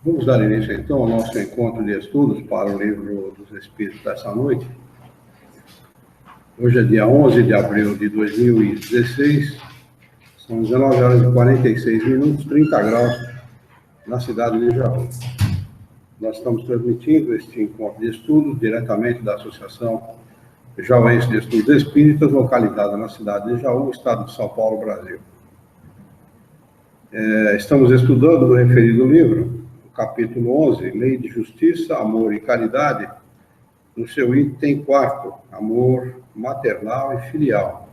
Vamos dar início, então, ao nosso encontro de estudos para o Livro dos Espíritos dessa noite. Hoje é dia 11 de abril de 2016, são 19 horas e 46 minutos, 30 graus, na cidade de Jaú. Nós estamos transmitindo este encontro de estudos diretamente da Associação Jauense de Estudos Espíritas, localizada na cidade de Jaú, estado de São Paulo, Brasil. Estamos estudando no referido livro, capítulo 11, Lei de Justiça, Amor e Caridade, no seu item 4, Amor Maternal e Filial.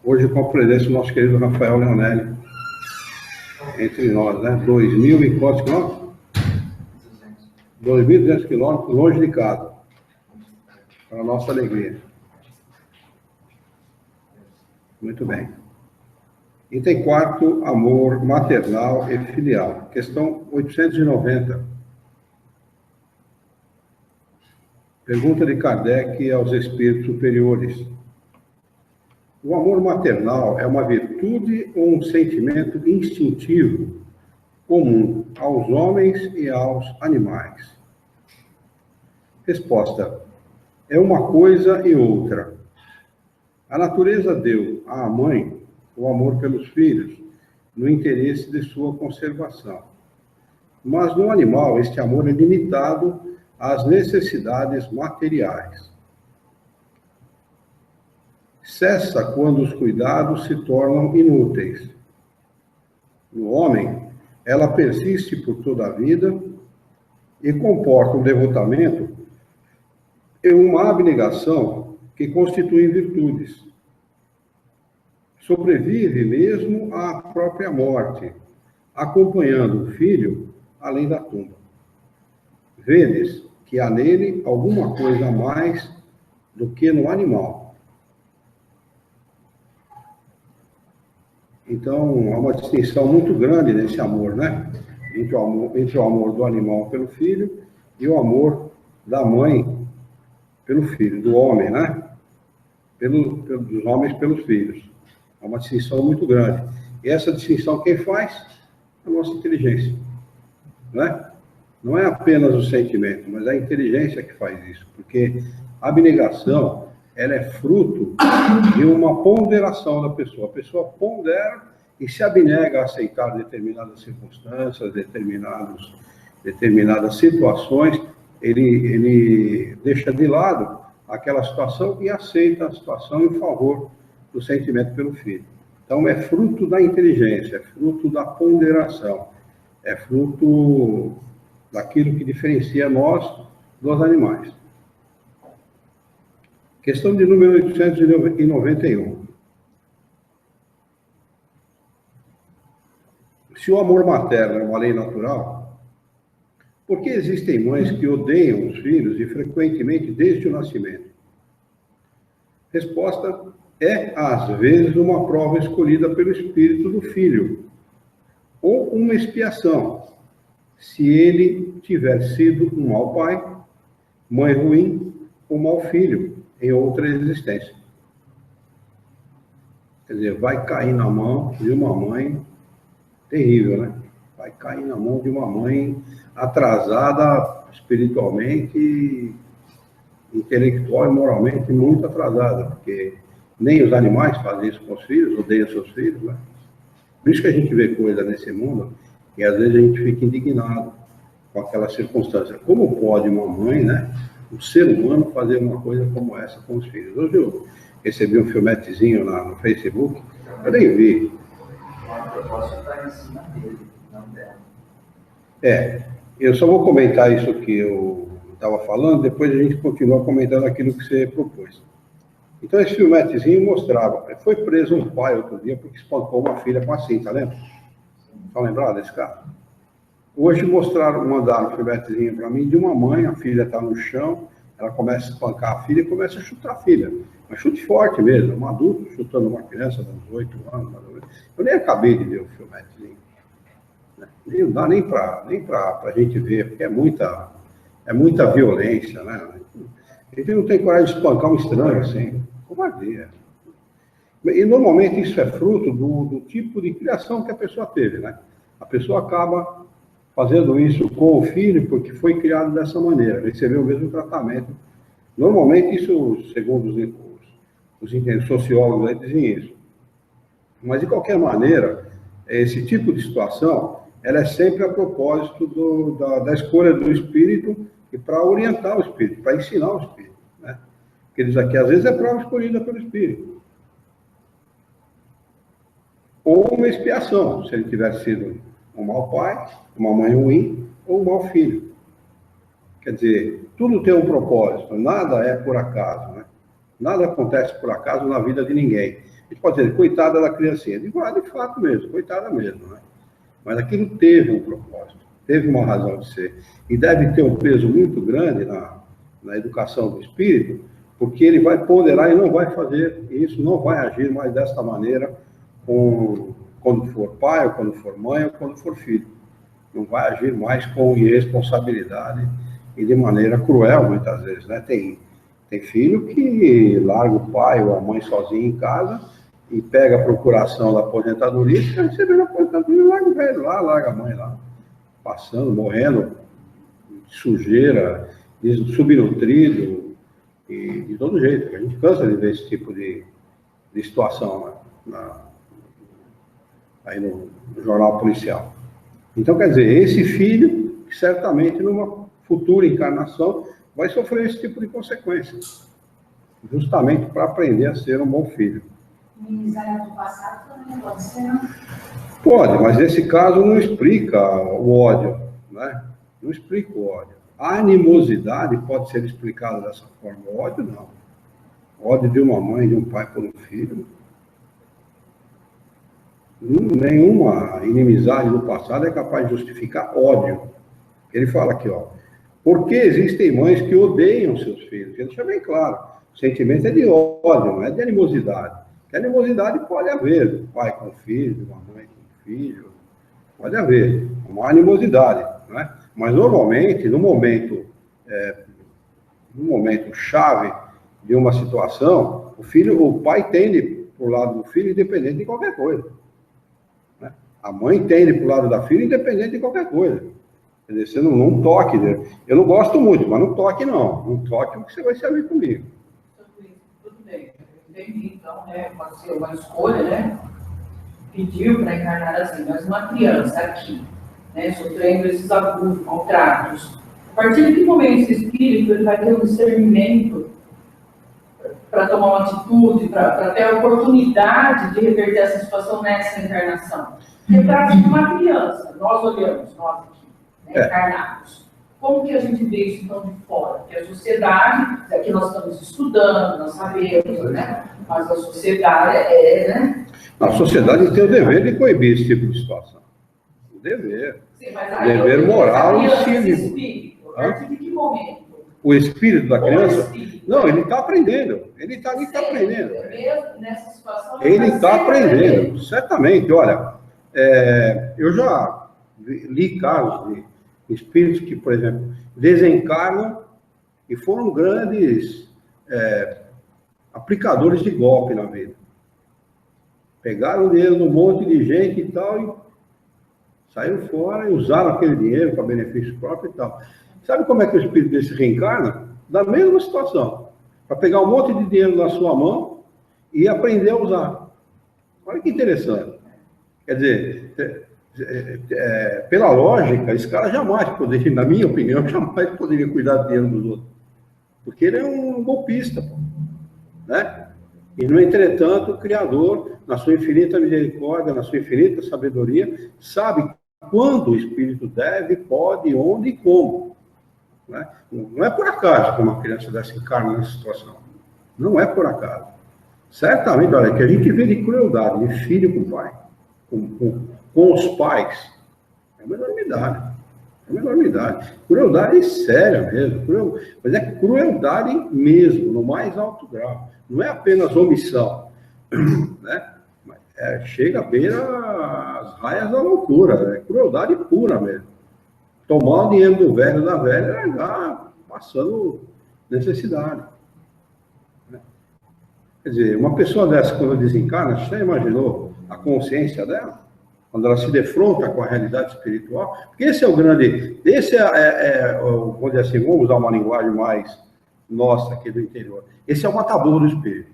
Hoje, com a presença do nosso querido Rafael Leonelli, entre nós, né? 2.000 e quantos quilômetros? 2.200 quilômetros longe de casa, para a nossa alegria. Muito bem. Item 4, amor maternal e filial. Questão 890. Pergunta de Kardec aos espíritos superiores. O amor maternal é uma virtude ou um sentimento instintivo comum aos homens e aos animais? Resposta. É uma coisa e outra. A natureza deu à mãe o amor pelos filhos, no interesse de sua conservação. Mas no animal, este amor é limitado às necessidades materiais. Cessa quando os cuidados se tornam inúteis. No homem, ela persiste por toda a vida e comporta um devotamento e uma abnegação que constituem virtudes. Sobrevive mesmo à própria morte, acompanhando o filho além da tumba. Vedes que há nele alguma coisa a mais do que no animal. Então, há uma distinção muito grande nesse amor, né? Entre o amor do animal pelo filho e o amor da mãe pelo filho, do homem, né? Dos homens pelos filhos. É uma distinção muito grande. E essa distinção quem faz? A nossa inteligência. Não é? Não é apenas o sentimento, mas a inteligência que faz isso. Porque a abnegação, ela é fruto de uma ponderação da pessoa. A pessoa pondera e se abnega a aceitar determinadas circunstâncias, determinadas situações. Ele deixa de lado aquela situação e aceita a situação em favor do sentimento pelo filho. Então, é fruto da inteligência, é fruto da ponderação, é fruto daquilo que diferencia nós dos animais. Questão de número 891. Se o amor materno é uma lei natural, por que existem mães que odeiam os filhos e frequentemente desde o nascimento? Resposta: é, às vezes, uma prova escolhida pelo espírito do filho, ou uma expiação, se ele tiver sido um mau pai, mãe ruim ou mau filho em outra existência. Quer dizer, vai cair na mão de uma mãe terrível, né? Vai cair na mão de uma mãe atrasada espiritualmente, intelectual e moralmente muito atrasada, porque nem os animais fazem isso com os filhos, odeiam seus filhos, né? Por isso que a gente vê coisa nesse mundo e às vezes a gente fica indignado com aquela circunstância. Como pode uma mãe, né, um ser humano, fazer uma coisa como essa com os filhos? Hoje eu recebi um filmetezinho no Facebook, eu nem vi. A proposta está em cima dele, não dela. Eu só vou comentar isso que eu estava falando, depois a gente continua comentando aquilo que você propôs. Então, esse filmetezinho mostrava, foi preso um pai outro dia porque espancou uma filha com a cinta, lembra? Estão lembrados desse caso? Hoje mandaram um filmetezinho para mim de uma mãe, a filha está no chão, ela começa a espancar a filha e começa a chutar a filha. Mas chute forte mesmo, um adulto chutando uma criança de uns 8 anos, mais ou menos. Eu nem acabei de ver o filmetezinho. Não dá nem para a gente ver, porque é muita violência, né? A gente não tem coragem de espancar um estranho assim. Covardia. E normalmente isso é fruto do tipo de criação que a pessoa teve, né? A pessoa acaba fazendo isso com o filho porque foi criado dessa maneira, recebeu o mesmo tratamento. Normalmente isso, segundo os sociólogos aí, dizem isso. Mas, de qualquer maneira, esse tipo de situação, ela é sempre a propósito da escolha do espírito e para orientar o espírito, para ensinar o espírito, né? Porque diz aqui, às vezes é prova escolhida pelo espírito. Ou uma expiação, se ele tivesse sido um mau pai, uma mãe ruim, ou um mau filho. Quer dizer, tudo tem um propósito, nada é por acaso, né? Nada acontece por acaso na vida de ninguém. A gente pode dizer, coitada da criancinha. De fato mesmo, coitada mesmo, né? Mas aquilo teve um propósito, teve uma razão de ser. E deve ter um peso muito grande na educação do espírito, porque ele vai ponderar e não vai fazer isso, não vai agir mais desta maneira quando for pai, ou quando for mãe, ou quando for filho. Não vai agir mais com irresponsabilidade e de maneira cruel, muitas vezes, né? Tem filho que larga o pai ou a mãe sozinho em casa e pega a procuração da aposentadoria e fica recebendo a aposentadoria e larga o velho lá, larga a mãe lá, passando, morrendo de sujeira, subnutrido e de todo jeito. A gente cansa de ver esse tipo de situação aí no jornal policial. Então, quer dizer, esse filho, certamente, numa futura encarnação, vai sofrer esse tipo de consequência, justamente para aprender a ser um bom filho. Minimizar do passado também pode ser, não? Pode, mas esse caso não explica o ódio, né? Não explica o ódio. A animosidade pode ser explicada dessa forma, o ódio não. O ódio de uma mãe, de um pai por um filho. Nenhuma inimizade do passado é capaz de justificar ódio. Ele fala aqui, ó, porque existem mães que odeiam seus filhos. Ele deixa bem claro, o sentimento é de ódio, não é de animosidade. Que animosidade pode haver, pai com filho, uma mãe com filho, pode haver uma animosidade, né? Mas normalmente, no momento chave de uma situação, o pai tende para o lado do filho independente de qualquer coisa. A mãe tende para o lado da filha, independente de qualquer coisa. Quer dizer, você não toque. Né? Eu não gosto muito, mas não toque, não. Não toque porque você vai servir comigo. Tudo bem. Entendi. Então, pode ser uma escolha, né? Pediu para encarnar assim, mas uma criança aqui, né, sofrendo esses abusos, maltratos. A partir de que momento esse espírito ele vai ter um discernimento para tomar uma atitude, para ter a oportunidade de reverter essa situação nessa encarnação? Retrato de uma criança, nós olhamos, nós aqui, né, encarnados. Como que a gente vê isso então de fora? Porque a sociedade, aqui nós estamos estudando, nós sabemos, né? Mas a sociedade né? A sociedade tem o dever de coibir esse tipo de situação. O dever. Sim, mas aí dever moral e cívico. A partir de que momento? O espírito da criança? Espírito. Não, ele está aprendendo. Ele está aprendendo. Mesmo nessa situação, ele está aprendendo, certamente. Olha, eu já li casos de espíritos que, por exemplo, desencarnam e foram grandes aplicadores de golpe na vida. Pegaram o dinheiro de um monte de gente e tal, e saíram fora e usaram aquele dinheiro para benefício próprio e tal. Sabe como é que o espírito desse reencarna? Da mesma situação. Para pegar um monte de dinheiro na sua mão e aprender a usar. Olha que interessante. Quer dizer, pela lógica, esse cara jamais poderia, na minha opinião, jamais poderia cuidar do dinheiro dos outros. Porque ele é um golpista, pô, né? E, no entretanto, o Criador, na sua infinita misericórdia, na sua infinita sabedoria, sabe quando o espírito deve, pode, onde e como. Né? Não é por acaso que uma criança dessa encarna nessa situação. Não é por acaso. Certamente, olha, que a gente vê de crueldade, de filho com o pai, com os pais, é uma enormidade. É uma enormidade. Crueldade séria mesmo. Mas é crueldade mesmo, no mais alto grau. Não é apenas omissão, né? Chega a beira as raias da loucura, é crueldade pura mesmo. Tomar o dinheiro do velho da velha e largar passando necessidade. Né? Quer dizer, uma pessoa dessa, quando desencarna, você já imaginou a consciência dela? Quando ela se defronta com a realidade espiritual? Porque esse é o grande... vamos dizer assim, vamos usar uma linguagem mais nossa aqui do interior. Esse é o matadouro do espírito.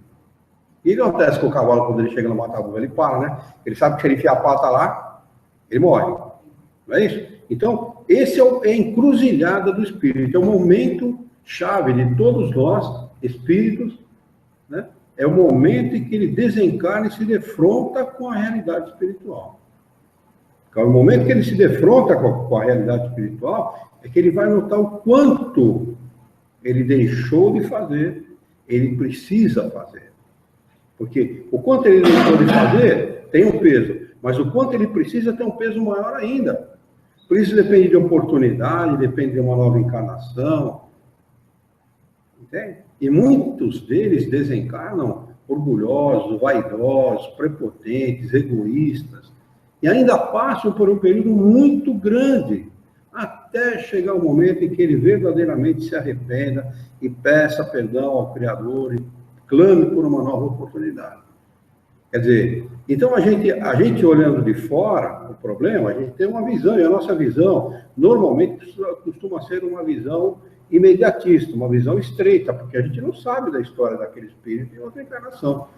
E o que acontece com o cavalo quando ele chega no matadouro? Ele para, né? Ele sabe que se ele enfiar a pata lá, ele morre. Não é isso? Então, esse é a encruzilhada do espírito. É o momento chave de todos nós, espíritos, né? É o momento em que ele desencarna e se defronta com a realidade espiritual. Então, o momento que ele se defronta com a realidade espiritual é que ele vai notar o quanto ele deixou de fazer, ele precisa fazer. Porque o quanto ele deixou de fazer tem um peso, mas o quanto ele precisa tem um peso maior ainda. Por isso depende de oportunidade, depende de uma nova encarnação. Entende? E muitos deles desencarnam orgulhosos, vaidosos, prepotentes, egoístas, e ainda passam por um período muito grande, até chegar o momento em que ele verdadeiramente se arrependa e peça perdão ao Criador e clame por uma nova oportunidade. Quer dizer, então a gente olhando de fora o problema, a gente tem uma visão, e a nossa visão normalmente costuma ser uma visão imediatista, uma visão estreita, porque a gente não sabe da história daquele espírito em outra encarnação.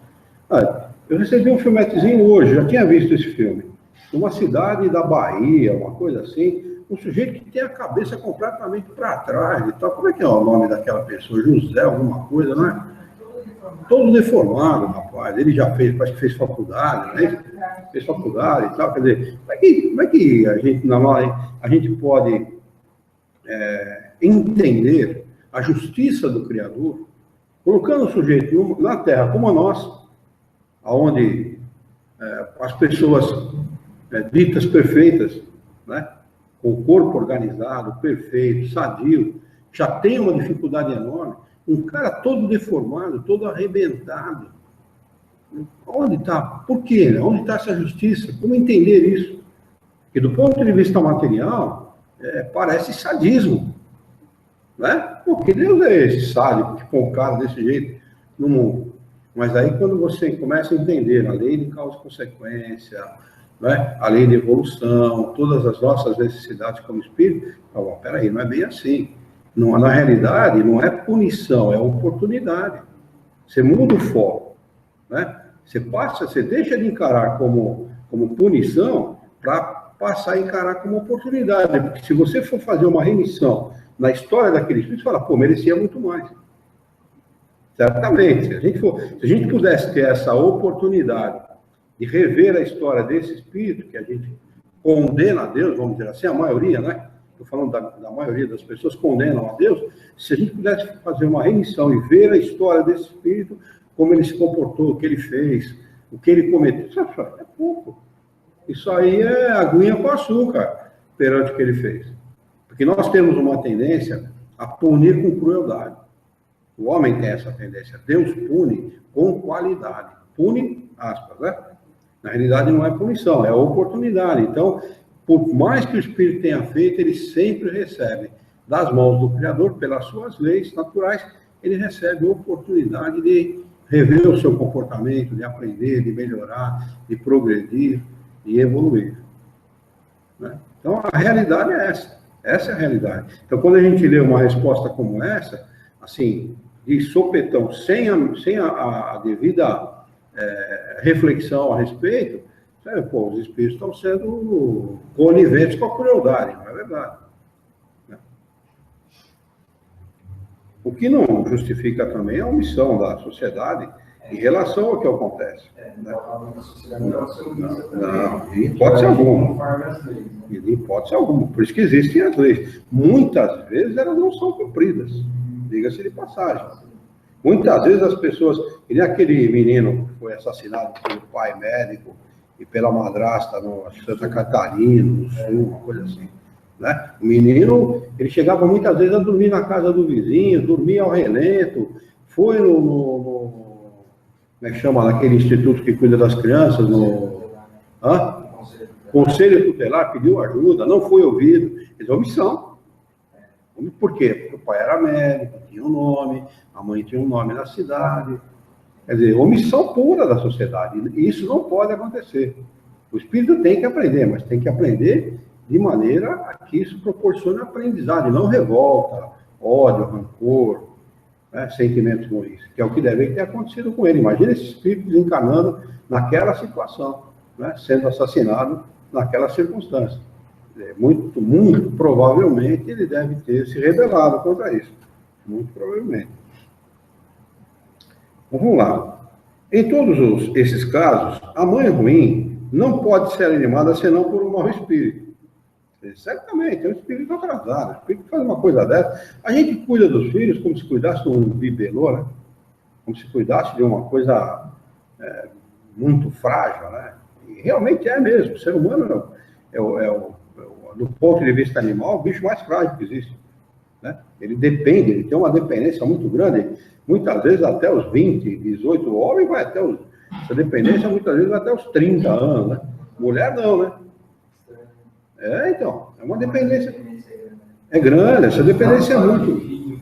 Eu recebi um filmetezinho hoje, já tinha visto esse filme, numa cidade da Bahia, uma coisa assim, um sujeito que tem a cabeça completamente para trás e tal. Como é que é o nome daquela pessoa? José alguma coisa, não é? Todo deformado, rapaz. Ele já fez, parece que fez faculdade, né? Fez faculdade e tal. Quer dizer, como é que a gente pode entender a justiça do Criador, colocando o sujeito na Terra como a nossa, onde as pessoas ditas perfeitas, né? Com o corpo organizado, perfeito, sadio, já tem uma dificuldade enorme. Um cara todo deformado, todo arrebentado. Onde está? Por quê? Onde está essa justiça? Como entender isso? Porque do ponto de vista material, parece sadismo. Né? Porque Deus é esse sádico que põe um cara desse jeito no mundo. Mas aí quando você começa a entender a lei de causa e consequência, né? A lei de evolução, todas as nossas necessidades como espírito, peraí, não é bem assim. Não, na realidade, não é punição, é oportunidade. Você muda o foco, né? Você deixa de encarar como punição para passar a encarar como oportunidade. Porque se você for fazer uma remissão na história daquele espírito, você fala, merecia muito mais. Certamente. Se a gente pudesse ter essa oportunidade de rever a história desse espírito, que a gente condena a Deus, vamos dizer assim, a maioria, né? Estou falando da maioria das pessoas condenam a Deus. Se a gente pudesse fazer uma remissão e ver a história desse espírito, como ele se comportou, o que ele fez, o que ele cometeu, isso é pouco. Isso aí é aguinha com açúcar perante o que ele fez. Porque nós temos uma tendência a punir com crueldade. O homem tem essa tendência. Deus pune com qualidade. Pune, aspas, né? Na realidade não é punição, é oportunidade. Então, por mais que o espírito tenha feito, ele sempre recebe das mãos do Criador, pelas suas leis naturais, ele recebe a oportunidade de rever o seu comportamento, de aprender, de melhorar, de progredir, de evoluir. Né? Então, a realidade é essa. Essa é a realidade. Então, quando a gente lê uma resposta como essa, assim, de sopetão, sem a devida reflexão a respeito, os espíritos estão sendo coniventes com a crueldade, não é verdade? Né? O que não justifica também a omissão da sociedade em relação ao que acontece. Né? Não, em hipótese alguma. Em hipótese alguma. Por isso que existem as leis. Muitas vezes elas não são cumpridas, diga-se de passagem. Muitas vezes as pessoas, e aquele menino que foi assassinado pelo pai médico e pela madrasta no Santa Catarina, no Sul, uma coisa assim. Né? O menino, ele chegava muitas vezes a dormir na casa do vizinho, dormia ao relento, foi como é que chama, naquele instituto que cuida das crianças, Conselho Tutelar, pediu ajuda, não foi ouvido, eles omissão. Por quê? Porque o pai era médico, tinha um nome, a mãe tinha um nome na cidade. Quer dizer, omissão pura da sociedade. E isso não pode acontecer. O espírito tem que aprender, mas tem que aprender de maneira a que isso proporcione aprendizado, e não revolta, ódio, rancor, né, sentimentos ruins, que é o que deve ter acontecido com ele. Imagina esse espírito desencarnando naquela situação, né, sendo assassinado naquela circunstância. Muito, muito provavelmente ele deve ter se rebelado contra isso. Muito provavelmente. Vamos lá. Em todos esses casos, a mãe ruim não pode ser animada senão por um mau espírito. Certamente, é um espírito atrasado. O espírito faz uma coisa dessa. A gente cuida dos filhos como se cuidasse de um bibelô, né? Como se cuidasse de uma coisa muito frágil, né? E realmente é mesmo. O ser humano do ponto de vista animal, o bicho mais frágil que existe. Né? Ele depende, ele tem uma dependência muito grande, muitas vezes até os 20, 18, o homem vai até os... Essa dependência muitas vezes vai até os 30 anos, né? Mulher não, né? Então, é uma dependência... É grande, essa dependência é muito...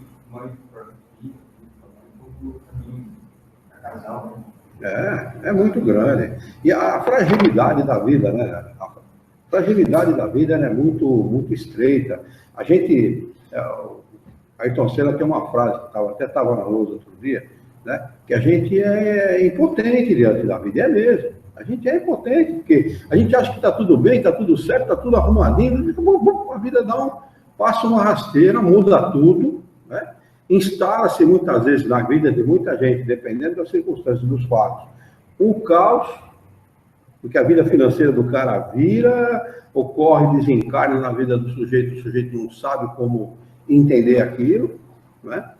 É muito grande. E a fragilidade da vida, né? A fragilidade da vida é muito, muito estreita. A gente... Ayrton Senna tem uma frase, que até estava na lousa outro dia, né? Que a gente é impotente diante da vida. É mesmo. A gente é impotente, porque a gente acha que está tudo bem, está tudo certo, está tudo arrumadinho. A vida passa uma rasteira, muda tudo, né? Instala-se muitas vezes na vida de muita gente, dependendo das circunstâncias, dos fatos, um caos, porque a vida financeira do cara vira, ocorre desencarne na vida do sujeito, o sujeito não sabe como entender aquilo, né?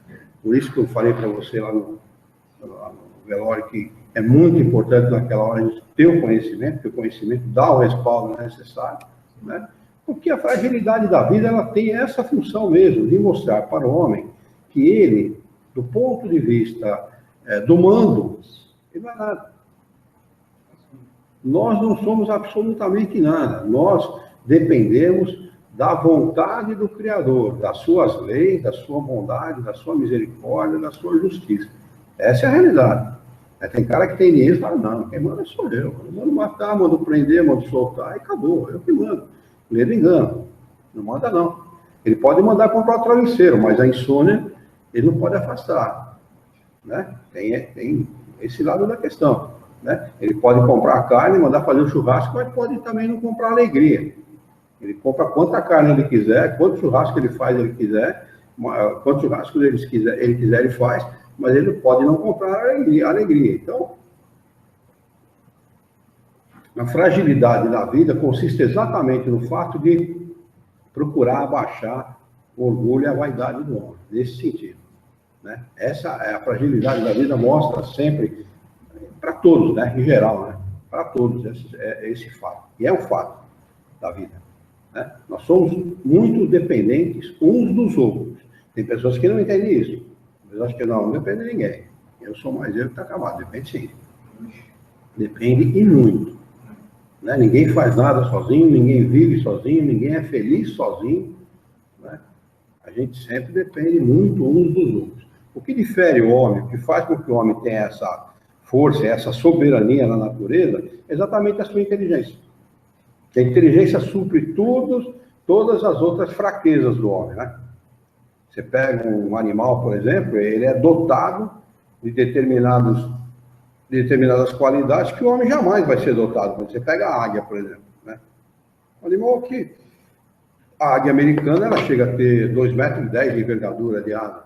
Por isso que eu falei para você lá no velório que é muito importante naquela hora a gente ter o conhecimento, porque o conhecimento dá o respaldo necessário, né? Porque a fragilidade da vida ela tem essa função mesmo, de mostrar para o homem que ele, do ponto de vista do mando, ele não é nada. Nós não somos absolutamente nada. Nós dependemos da vontade do Criador, das suas leis, da sua bondade, da sua misericórdia, da sua justiça. Essa é a realidade. Tem cara que tem dinheiro e fala, não, quem manda sou eu. Eu mando matar, mando prender, mando soltar e acabou. Eu que mando. Ledo engano. Não manda não. Ele pode mandar comprar o travesseiro, mas a insônia ele não pode afastar. Né? Tem esse lado da questão. Né? Ele pode comprar a carne, mandar fazer o churrasco, mas pode também não comprar alegria. Ele compra quanta carne ele quiser, quanto churrasco ele faz ele quiser, quantos churrascos ele quiser ele faz, mas ele pode não comprar alegria. Então, a fragilidade da vida consiste exatamente no fato de procurar abaixar o orgulho e a vaidade do homem, nesse sentido. Né? Essa é a fragilidade da vida, mostra sempre, para todos, né? Em geral, né? Para todos, esse fato. E é o fato da vida. Né? Nós somos muito dependentes uns dos outros. Tem pessoas que não entendem isso. Pessoas que não depende de ninguém. Eu sou mais eu que está acabado. Depende sim. Depende e muito. Né? Ninguém faz nada sozinho, ninguém vive sozinho, ninguém é feliz sozinho. Né? A gente sempre depende muito uns dos outros. O que difere o homem, o que faz com que o homem tenha essa força, essa soberania na natureza, é exatamente a sua inteligência. A inteligência supre todas as outras fraquezas do homem, né? Você pega um animal, por exemplo, ele é dotado de determinadas qualidades que o homem jamais vai ser dotado. Você pega a águia, por exemplo, né? Um animal que... A águia americana, ela chega a ter 2,10 metros de envergadura de asa.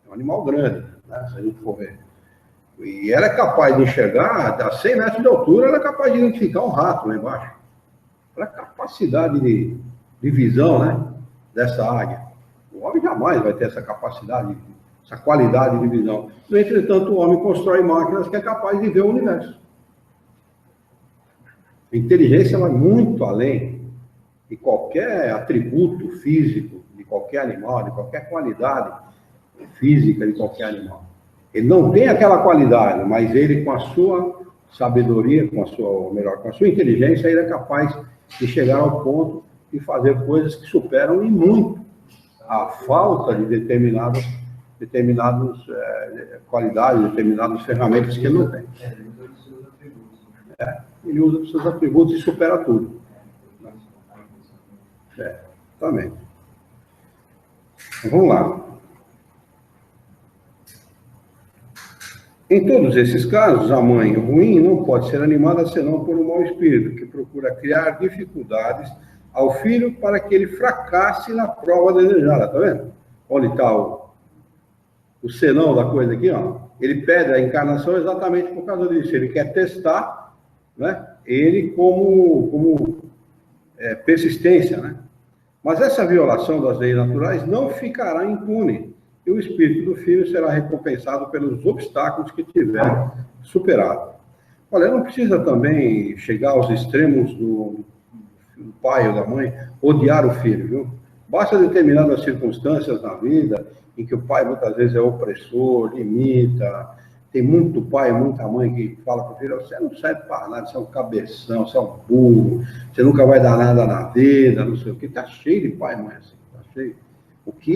É um animal grande, né? Se a gente for ver. E ela é capaz de enxergar, a 100 metros de altura, ela é capaz de identificar um rato lá embaixo. Olha a capacidade de visão, né, dessa águia. O homem jamais vai ter essa capacidade, essa qualidade de visão. No entretanto, o homem constrói máquinas que é capaz de ver o universo. A inteligência vai muito além de qualquer atributo físico, de qualquer animal, de qualquer qualidade física de qualquer animal. Ele não tem aquela qualidade, mas ele, com a sua sabedoria, com a sua inteligência, ele é capaz de chegar ao ponto de fazer coisas que superam em muito a falta de determinadas determinadas qualidades, determinadas ferramentas que ele não tem. Ele usa os seus atributos e supera tudo. Também. Vamos lá. Em todos esses casos, a mãe ruim não pode ser animada senão por um mau espírito, que procura criar dificuldades ao filho para que ele fracasse na prova desejada, tá vendo? Onde está o senão da coisa aqui, ó. Ele pede a encarnação exatamente por causa disso. Ele quer testar, né, ele como persistência, né? Mas essa violação das leis naturais não ficará impune, e o espírito do filho será recompensado pelos obstáculos que tiver superado. Olha, não precisa também chegar aos extremos do pai ou da mãe odiar o filho, viu? Basta determinadas circunstâncias na vida em que o pai muitas vezes é opressor, limita. Tem muito pai e muita mãe que fala para o filho: você não serve para nada, você é um cabeção, você é um burro, você nunca vai dar nada na vida, não sei o quê. Está cheio de pai e mãe assim, está cheio. O que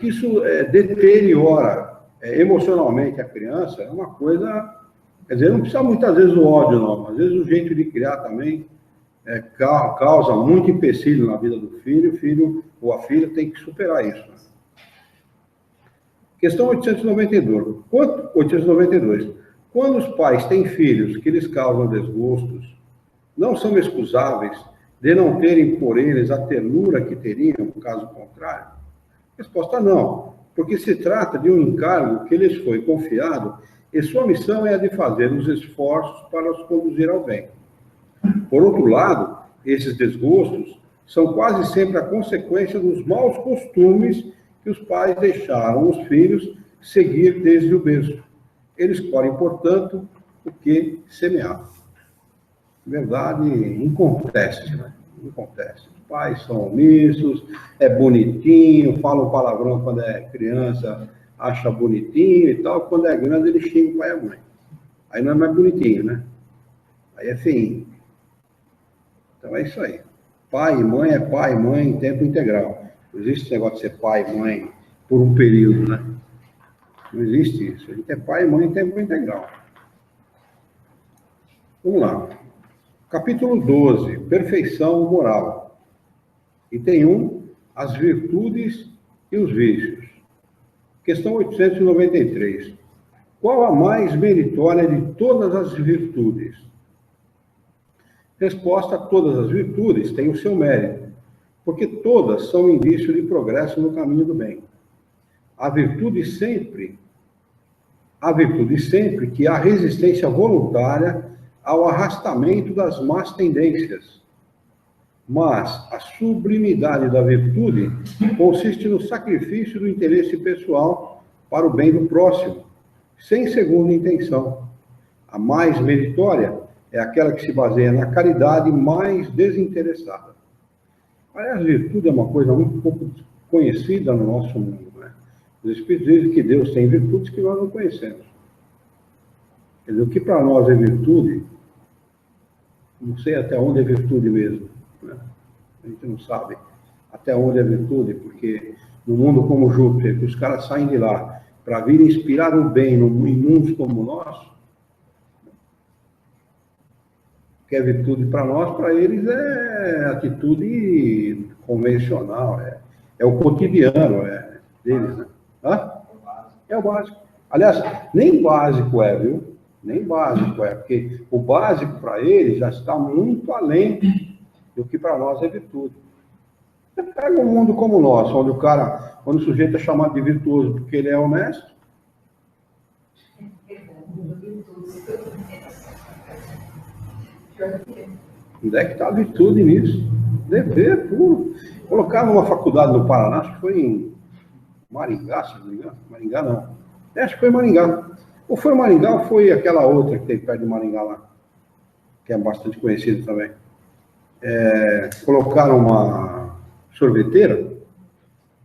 isso deteriora emocionalmente a criança é uma coisa. Quer dizer, não precisa muitas vezes o ódio, não. Às vezes o jeito de criar também causa muito empecilho na vida do filho. O filho ou a filha tem que superar isso. Né? Questão 892. Quando os pais têm filhos que lhes causam desgostos, não são excusáveis de não terem por eles a ternura que teriam, no caso contrário? Resposta: não, porque se trata de um encargo que lhes foi confiado e sua missão é a de fazer os esforços para os conduzir ao bem. Por outro lado, esses desgostos são quase sempre a consequência dos maus costumes que os pais deixaram os filhos seguir desde o berço. Eles colhem, portanto, o que semearam. Verdade inconteste, né? Inconteste. Os pais são omissos, é bonitinho, fala um palavrão quando é criança, acha bonitinho e tal, quando é grande ele xinga o pai e a mãe. Aí não é mais bonitinho, né? Aí é feinho. Então é isso aí. Pai e mãe é pai e mãe em tempo integral. Não existe esse negócio de ser pai e mãe por um período, né? Não existe isso. A gente é pai e mãe em tempo integral. Vamos lá. Capítulo 12. Perfeição moral. Item 1. As virtudes e os vícios. Questão 893. Qual a mais meritória de todas as virtudes? Resposta: todas as virtudes têm o seu mérito, porque todas são indício de progresso no caminho do bem. A virtude sempre que há resistência voluntária ao arrastamento das más tendências. Mas a sublimidade da virtude consiste no sacrifício do interesse pessoal para o bem do próximo, sem segunda intenção. A mais meritória é aquela que se baseia na caridade mais desinteressada. Aliás, a virtude é uma coisa muito pouco conhecida no nosso mundo, né? Os Espíritos dizem que Deus tem virtudes que nós não conhecemos. Quer dizer, o que para nós é virtude, não sei até onde é virtude mesmo, né? A gente não sabe até onde é virtude, porque no mundo como Júpiter, que os caras saem de lá para vir inspirar o bem em mundos como o nosso, que é virtude para nós, para eles é atitude convencional, é o cotidiano deles, né? É o básico. Aliás, nem básico viu? Nem básico porque o básico para eles já está muito além do que para nós é virtude. Você pega um mundo como o nosso, onde o sujeito é chamado de virtuoso porque ele é honesto. Onde é que está a virtude nisso? Dever puro. Colocar numa faculdade no Paraná, acho que foi em Maringá, se não me engano. Maringá não. Acho que foi em Maringá. Ou foi em Maringá ou foi aquela outra que tem perto de Maringá lá, que é bastante conhecida também. Colocaram uma sorveteira.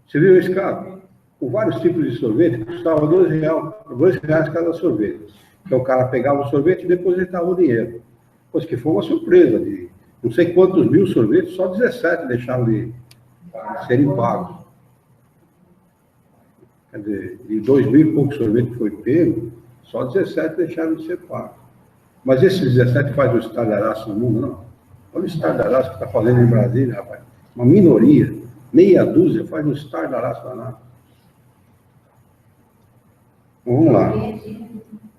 Você viu esse cara? Com vários tipos de sorvete, custava R$2 cada sorvete. Então o cara pegava o sorvete e depositava o dinheiro. Pois que foi uma surpresa, de não sei quantos mil sorvetes, só 17 deixaram de serem pagos. Quer dizer, de 2.000 e poucos sorvetes que foi pego, só 17 deixaram de ser pagos. Mas esses 17 faz o estardalhaço no mundo, não. Olha o estardalhaço que está fazendo em Brasília, rapaz. Uma minoria, meia dúzia, faz um estardalhaço danado. Vamos lá.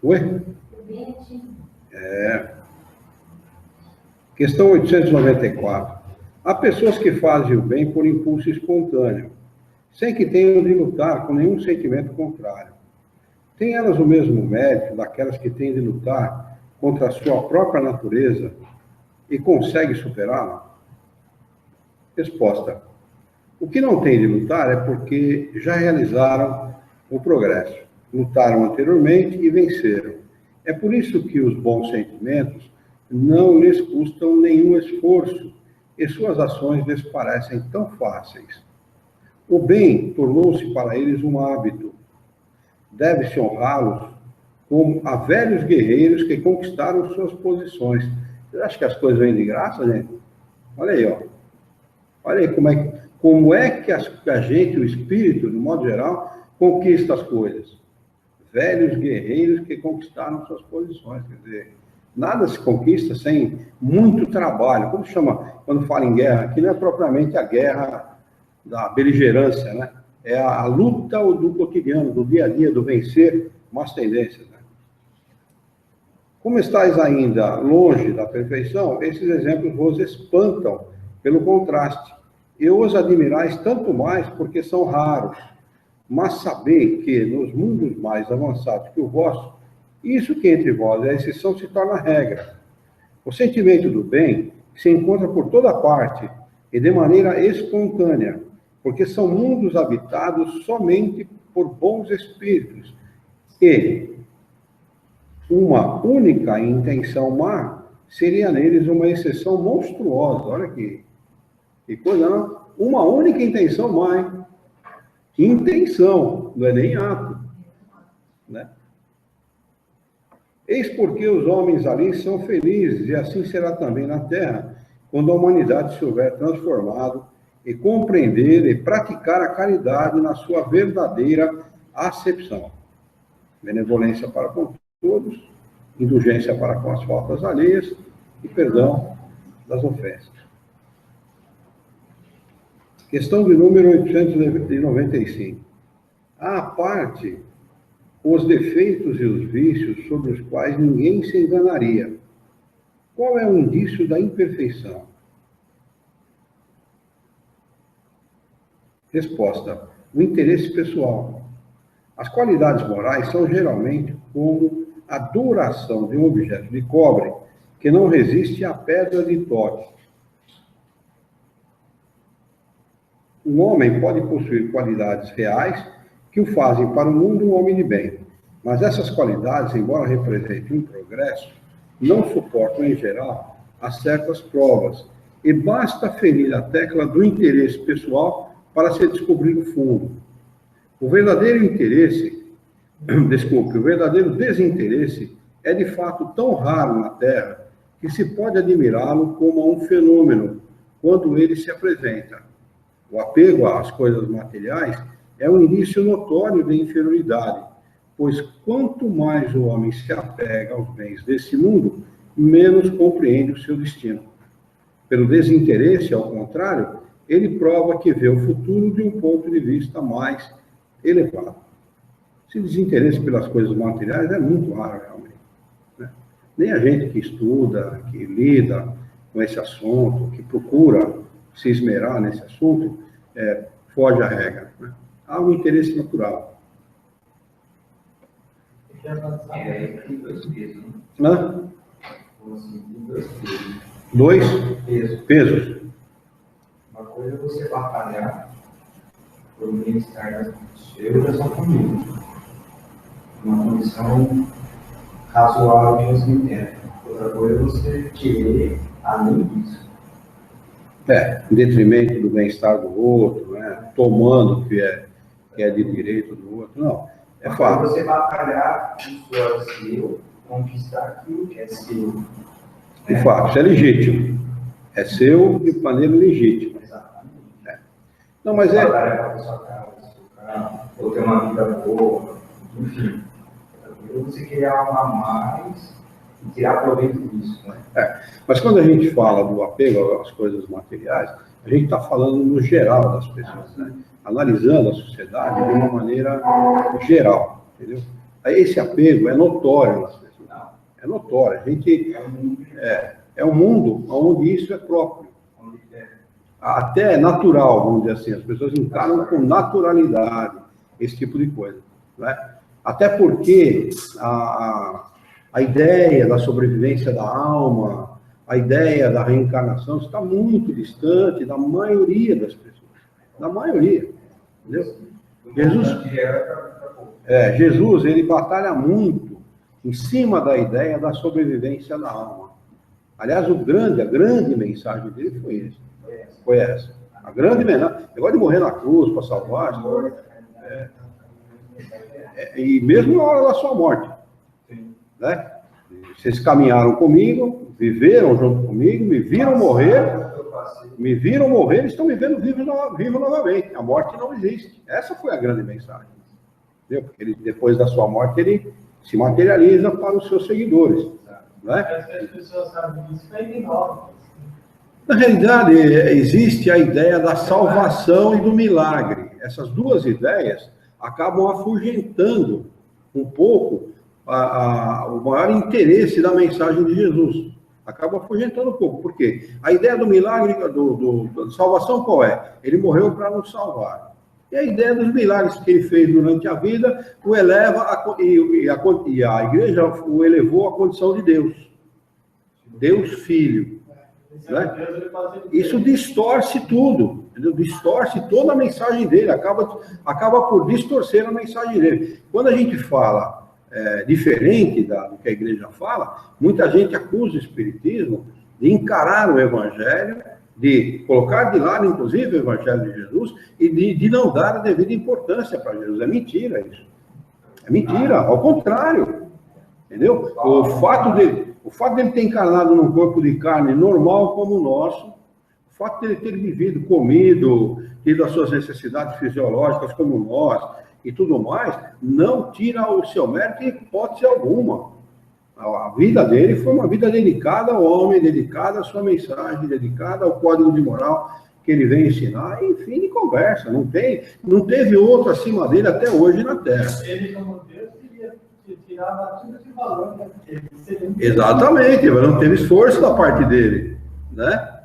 Oi? Questão 894. Há pessoas que fazem o bem por impulso espontâneo, sem que tenham de lutar com nenhum sentimento contrário. Têm elas o mesmo mérito daquelas que têm de lutar contra a sua própria natureza e conseguem superá-la? Resposta. O que não tem de lutar é porque já realizaram o progresso, lutaram anteriormente e venceram. É por isso que os bons sentimentos não lhes custam nenhum esforço e suas ações lhes parecem tão fáceis. O bem tornou-se para eles um hábito. Deve-se honrá-los como a velhos guerreiros que conquistaram suas posições. Você acha que as coisas vêm de graça, gente? Olha aí, ó. Olha aí como é que a gente, o espírito, de modo geral, conquista as coisas. Velhos guerreiros que conquistaram suas posições. Quer dizer, nada se conquista sem muito trabalho. Como chama, quando fala em guerra, aqui não é propriamente a guerra da beligerância, né? É a luta do cotidiano, do dia a dia, do vencer umas tendências, né? Como estáis ainda longe da perfeição, esses exemplos vos espantam pelo contraste, e os admirais tanto mais porque são raros. Mas sabei que nos mundos mais avançados que o vosso, isso que entre vós é exceção se torna regra. O sentimento do bem se encontra por toda parte e de maneira espontânea, porque são mundos habitados somente por bons espíritos. E uma única intenção má seria neles uma exceção monstruosa. Olha aqui. Que coisa, não? Uma única intenção má, hein? Intenção, não é nem ato, né? Eis porque os homens ali são felizes, e assim será também na Terra, quando a humanidade se houver transformado e compreender e praticar a caridade na sua verdadeira acepção. Benevolência para com todos, indulgência para com as faltas alheias e perdão das ofensas. Questão de número 895. À parte os defeitos e os vícios sobre os quais ninguém se enganaria, qual é o indício da imperfeição? Resposta. O interesse pessoal. As qualidades morais são geralmente como a duração de um objeto de cobre que não resiste à pedra de toque. Um homem pode possuir qualidades reais que o fazem para o mundo um homem de bem, mas essas qualidades, embora representem um progresso, não suportam, em geral, a certas provas, e basta ferir a tecla do interesse pessoal para se descobrir o fundo. O verdadeiro desinteresse é de fato tão raro na Terra que se pode admirá-lo como um fenômeno quando ele se apresenta. O apego às coisas materiais é um indício notório de inferioridade, pois quanto mais o homem se apega aos bens desse mundo, menos compreende o seu destino. Pelo desinteresse, ao contrário, ele prova que vê o futuro de um ponto de vista mais elevado. Esse desinteresse pelas coisas materiais é muito raro, realmente, né? Nem a gente que estuda, que lida com esse assunto, que procura se esmerar nesse assunto, foge à regra, né? Há um interesse natural. Tem dois pesos, né? Hã? Assim, tem dois pesos. Dois Peso. pesos. Uma coisa é você batalhar por bem-estar seu e da sua família. Uma condição razoável de você entender. Outra coisa é você querer além disso. Em detrimento do bem-estar do outro, né? Tomando o que é de direito do outro. Não, é fato. Você batalhar o que é seu, conquistar aquilo que é seu. De fato, isso é legítimo. É seu de maneira legítima. Exatamente. Não, mas Batalhar para a sua casa, seu ou ter uma vida boa, enfim. Você querer algo a mais e tirar proveito disso, né? Mas quando a gente fala do apego às coisas materiais, a gente está falando no geral das pessoas, né? Analisando a sociedade de uma maneira geral, entendeu? Esse apego é notório nas pessoas. É notório. A gente é um mundo onde isso é próprio. Até é natural, vamos dizer assim. As pessoas encaram com naturalidade esse tipo de coisa, né? Até porque a ideia da sobrevivência da alma, a ideia da reencarnação está muito distante da maioria das pessoas. Da maioria, entendeu? Jesus, ele batalha muito em cima da ideia da sobrevivência da alma. Aliás, a grande mensagem dele foi essa. A grande mensagem. Negócio de morrer na cruz para salvar. E mesmo na hora da sua morte. Né? Vocês caminharam comigo, viveram junto comigo, me viram morrer, estão me vendo vivo novamente. A morte não existe. Essa foi a grande mensagem. Entendeu? Porque depois da sua morte, ele se materializa para os seus seguidores. Né? As pessoas sabem disso, mas ignoram. Na realidade, existe a ideia da salvação e do milagre. Essas duas ideias acabam afugentando um pouco o maior interesse da mensagem de Jesus. Acaba afugentando um pouco. Por quê? A ideia do milagre, da salvação qual é? Ele morreu para nos salvar. E a ideia dos milagres que ele fez durante a vida o eleva, e a igreja o elevou à condição de Deus. Deus Filho. Né? Isso distorce tudo, entendeu? Distorce toda a mensagem dele, acaba por distorcer a mensagem dele. Quando a gente fala diferente do que a igreja fala, muita gente acusa o Espiritismo de encarar o Evangelho, de colocar de lado, inclusive, o Evangelho de Jesus, e de não dar a devida importância para Jesus. É mentira isso. É mentira, ao contrário. Entendeu? O fato dele ter encarnado num corpo de carne normal como o nosso, o fato dele ter vivido, comido, tido as suas necessidades fisiológicas como nós e tudo mais, não tira o seu mérito em hipótese alguma. A vida dele foi uma vida dedicada ao homem, dedicada à sua mensagem, dedicada ao código de moral que ele vem ensinar, enfim, de conversa. Não teve outro acima dele até hoje na Terra. Ele, como Deus, tirava tudo de valor, né? Exatamente, mas não teve esforço da parte dele, né?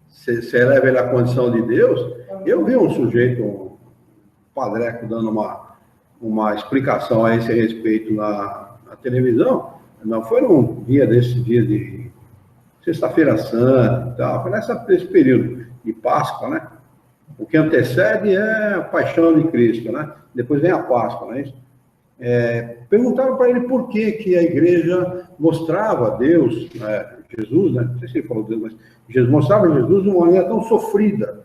Você eleva ele à condição de Deus. Eu vi um sujeito, um padreco, dando uma explicação a esse respeito na televisão. Não foi num dia de Sexta-feira Santa e tal, foi nesse período de Páscoa, né? O que antecede é a paixão de Cristo, né? Depois vem a Páscoa, não é isso? Perguntaram para ele por que a igreja mostrava Deus, Jesus, né? Não sei se ele falou Deus, mas Jesus mostrava Jesus de uma maneira tão sofrida,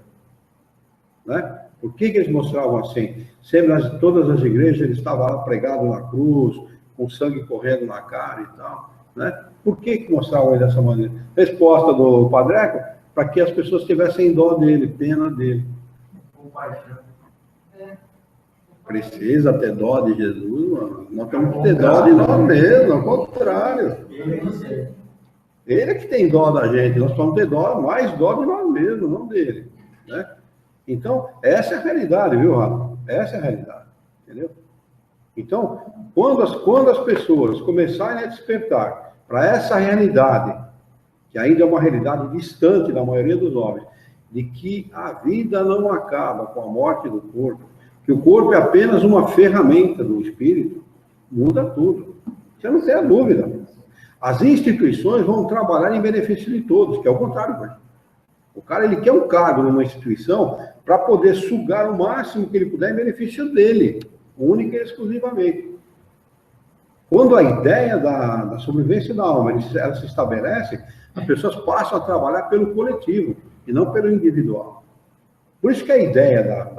né? Por que eles mostravam assim? Sempre todas as igrejas ele estava lá pregado na cruz, com sangue correndo na cara e tal, né? Por que mostravam ele dessa maneira? Resposta do padreco, para que as pessoas tivessem dó dele, pena dele. Precisa ter dó de Jesus, mano. Nós temos que ter dó de nós mesmos, ao contrário. Ele é que tem dó da gente, nós vamos ter mais dó de nós mesmos, não dele, né? Então, essa é a realidade, viu, Rafa? Essa é a realidade, entendeu? Então, quando as pessoas começarem a despertar para essa realidade, que ainda é uma realidade distante da maioria dos homens, de que a vida não acaba com a morte do corpo, que o corpo é apenas uma ferramenta do espírito, muda tudo. Você não tem a dúvida. As instituições vão trabalhar em benefício de todos, que é o contrário, mas o cara ele quer um cargo numa instituição para poder sugar o máximo que ele puder em benefício dele, única e exclusivamente. Quando a ideia da sobrevivência da alma ela se estabelece, as pessoas passam a trabalhar pelo coletivo e não pelo individual. Por isso que a ideia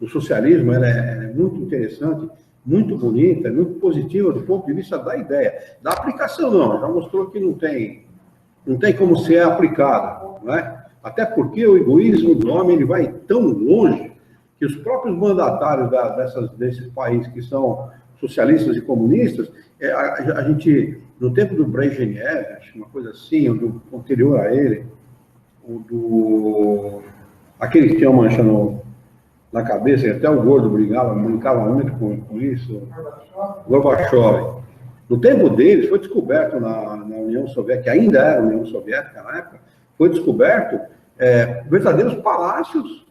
do socialismo ela é muito interessante, muito bonita, muito positiva do ponto de vista da ideia. Da aplicação não, já mostrou que não tem como ser aplicada, não é? Até porque o egoísmo do homem ele vai tão longe que que os próprios mandatários desses países que são socialistas e comunistas, a gente, no tempo do Brezhnev, acho uma coisa assim, ou do anterior a ele, aquele que tinha uma mancha na cabeça, e até o gordo brincava muito com isso, Gorbachev. No tempo deles, foi descoberto na União Soviética, que ainda era a União Soviética na época, foi descoberto verdadeiros palácios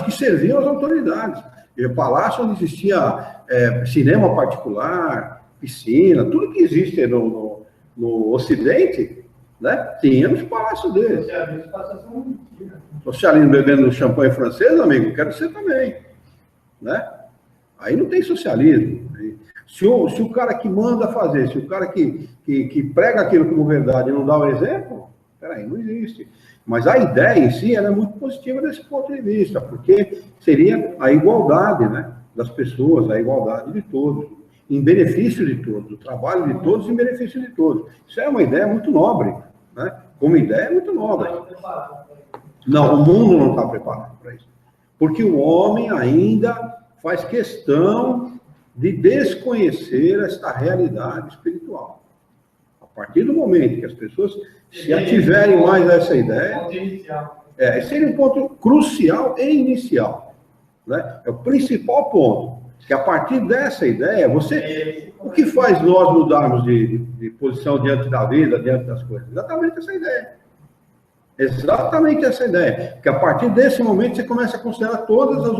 que serviam às autoridades. Palácio onde existia cinema particular, piscina, tudo que existe no Ocidente, né? Tínhamos palácio deles. Socialismo bebendo champanhe francês, amigo, quero ser também, né? Aí não tem socialismo. Se o cara que manda fazer, se o cara que prega aquilo como verdade e não dá o exemplo, peraí, não existe. Mas a ideia em si ela é muito positiva desse ponto de vista, porque seria a igualdade, né, das pessoas, a igualdade de todos, em benefício de todos, o trabalho de todos em benefício de todos. Isso é uma ideia muito nobre, né? Como ideia é muito nobre. Não, o mundo não está preparado para isso. Porque o homem ainda faz questão de desconhecer esta realidade espiritual. A partir do momento que as pessoas se ativerem mais a essa ideia, seria um ponto crucial e inicial, né? É o principal ponto, que a partir dessa ideia, o que faz nós mudarmos de posição diante da vida, diante das coisas? Exatamente essa ideia. Exatamente essa ideia. Que a partir desse momento você começa a considerar todos os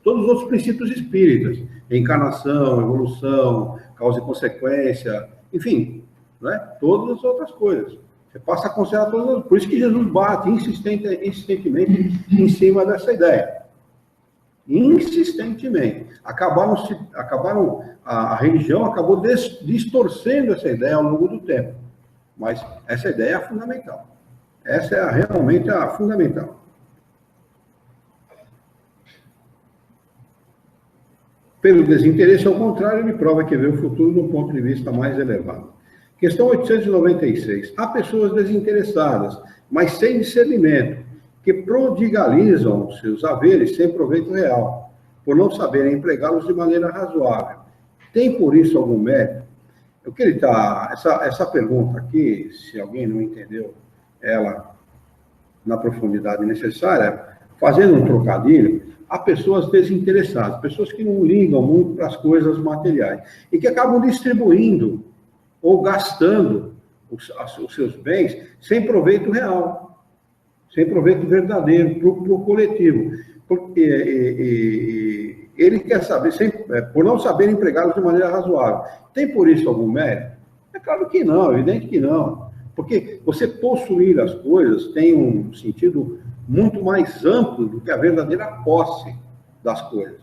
outros princípios espíritas. Encarnação, evolução, causa e consequência, enfim, né? Todas as outras coisas. Você passa a considerar todas as... Por isso que Jesus bate insistentemente em cima dessa ideia. Insistentemente. A religião acabou distorcendo essa ideia ao longo do tempo. Mas essa ideia é a fundamental. Essa é realmente a fundamental. Pelo desinteresse, ao contrário, ele prova que vê o futuro de um ponto de vista mais elevado. Questão 896. Há pessoas desinteressadas, mas sem discernimento, que prodigalizam seus haveres sem proveito real, por não saberem empregá-los de maneira razoável. Tem por isso algum mérito? O que ele está... Essa pergunta aqui, se alguém não entendeu ela na profundidade necessária, fazendo um trocadilho, há pessoas desinteressadas, pessoas que não ligam muito para as coisas materiais, e que acabam distribuindo ou gastando os seus bens sem proveito real, sem proveito verdadeiro para o coletivo. Porque ele quer saber, por não saber empregá-los de maneira razoável. Tem por isso algum mérito? É claro que não, é evidente que não. Porque você possuir as coisas tem um sentido muito mais amplo do que a verdadeira posse das coisas,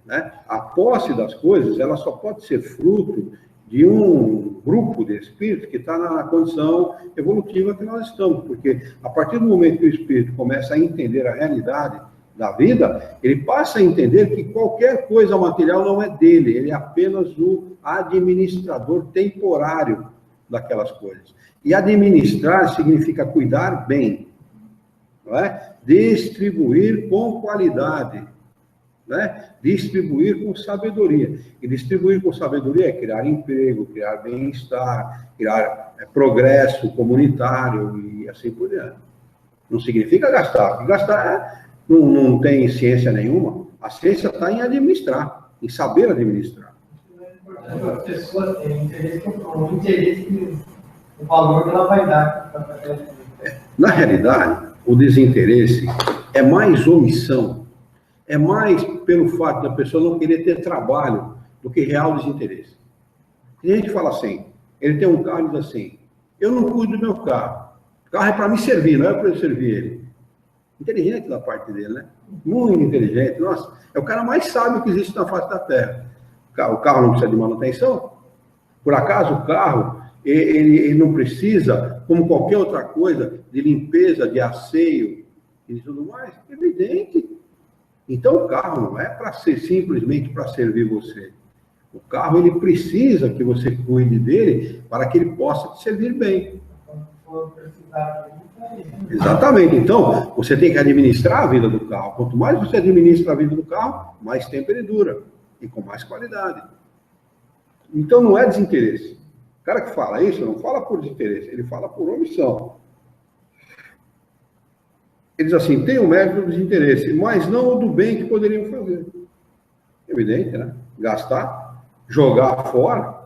né? A posse das coisas, ela só pode ser fruto de um grupo de espíritos que está na condição evolutiva que nós estamos, porque a partir do momento que o espírito começa a entender a realidade da vida, ele passa a entender que qualquer coisa material não é dele, ele é apenas o administrador temporário daquelas coisas. E administrar significa cuidar bem, não é? Distribuir com qualidade, né? Distribuir com sabedoria. E distribuir com sabedoria é criar emprego, criar bem-estar, criar progresso comunitário e assim por diante. Não significa gastar, porque gastar não tem ciência nenhuma. A ciência está em administrar, em saber administrar. A pessoa tem interesse o valor que ela vai dar. Na realidade, o desinteresse é mais omissão, é mais pelo fato da pessoa não querer ter trabalho do que real desinteresse. E a gente fala assim, ele tem um carro e diz assim, eu não cuido do meu carro, o carro é para me servir, não é para eu servir ele. Inteligente da parte dele, né? Muito inteligente, nossa, é o cara mais sábio que existe na face da Terra. O carro não precisa de manutenção? Por acaso o carro, ele não precisa, como qualquer outra coisa, de limpeza, de asseio e tudo mais? Evidente. Então o carro não é para ser simplesmente para servir você. O carro, ele precisa que você cuide dele para que ele possa te servir bem. Quando for precisar, Exatamente. Então, você tem que administrar a vida do carro. Quanto mais você administra a vida do carro, mais tempo ele dura e com mais qualidade. Então, não é desinteresse. O cara que fala isso não fala por desinteresse, ele fala por omissão. Ele diz assim, tem o mérito do desinteresse, mas não o do bem que poderiam fazer. Evidente, né? Gastar, jogar fora.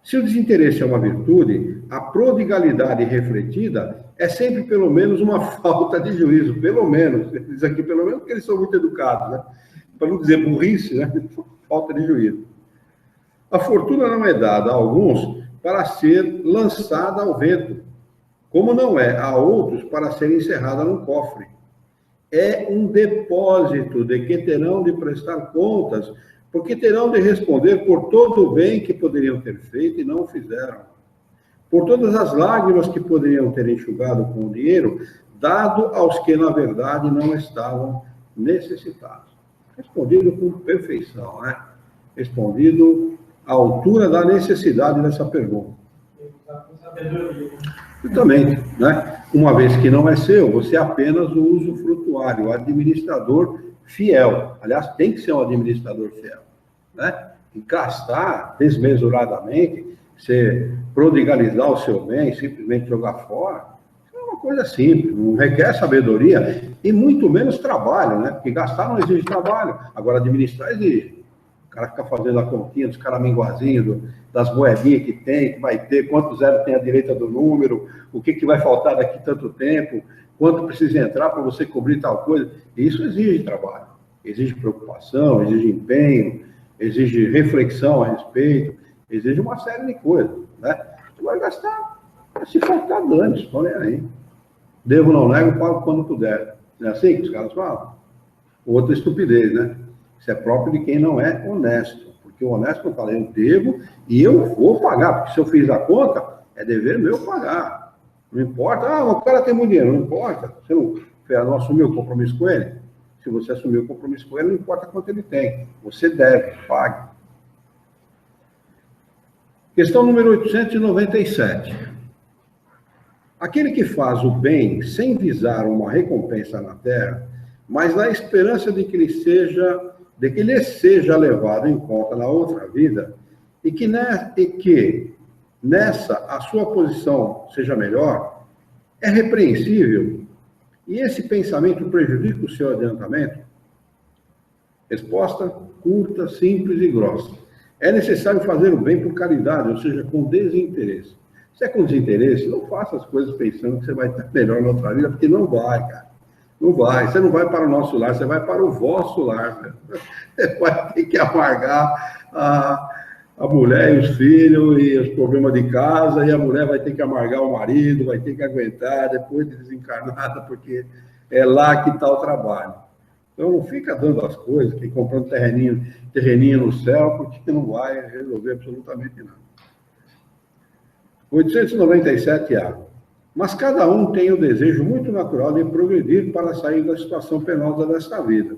Se o desinteresse é uma virtude, a prodigalidade refletida é sempre pelo menos uma falta de juízo, pelo menos. Ele diz aqui pelo menos porque eles são muito educados, né? Para não dizer burrice, né? Falta de juízo. A fortuna não é dada a alguns para ser lançada ao vento, como não é a outros para ser encerrada num cofre. É um depósito de que terão de prestar contas, porque terão de responder por todo o bem que poderiam ter feito e não fizeram, por todas as lágrimas que poderiam ter enxugado com o dinheiro, dado aos que, na verdade, não estavam necessitados. Respondido com perfeição, né? Respondido à altura da necessidade dessa pergunta. Justamente, né? Uma vez que não é seu, você é apenas o usufrutuário, o administrador fiel. Aliás, tem que ser um administrador fiel, né? E gastar desmesuradamente, você prodigalizar o seu bem, simplesmente jogar fora, é uma coisa simples, não requer sabedoria e muito menos trabalho, né? Porque gastar não exige trabalho, agora administrar exige. O cara fica fazendo a continha dos caraminguazinhos, das moedinhas que tem, que vai ter, quanto zero tem à direita do número, o que vai faltar daqui tanto tempo, quanto precisa entrar para você cobrir tal coisa. Isso exige trabalho, exige preocupação, exige empenho, exige reflexão a respeito, exige uma série de coisas, né? Você vai gastar, se faltar dane, estou nem aí. Devo, não nego, pago quando puder. Não é assim que os caras falam? Outra estupidez, né? Isso é próprio de quem não é honesto. Porque o honesto não fala, eu devo e eu vou pagar. Porque se eu fiz a conta, é dever meu pagar. Não importa, o cara tem muito dinheiro, não importa. Você não assumiu o compromisso com ele? Se você assumiu o compromisso com ele, não importa quanto ele tem. Você deve, pague. Questão número 897. Aquele que faz o bem sem visar uma recompensa na terra, mas na esperança de que lhe seja levado em conta na outra vida, e que nessa a sua posição seja melhor, é repreensível, e esse pensamento prejudica o seu adiantamento? Resposta curta, simples e grossa. É necessário fazer o bem por caridade, ou seja, com desinteresse. Se é com desinteresse, não faça as coisas pensando que você vai estar melhor na outra vida, porque não vai, cara. Não vai. Você não vai para o nosso lar, você vai para o vosso lar. Cara. Você vai ter que amargar a mulher e os filhos e os problemas de casa, e a mulher vai ter que amargar o marido, vai ter que aguentar depois de desencarnada, porque é lá que está o trabalho. Então, não fica dando as coisas, que comprando terreninho no céu, porque não vai resolver absolutamente nada. 897A. Mas cada um tem o desejo muito natural de progredir para sair da situação penosa desta vida.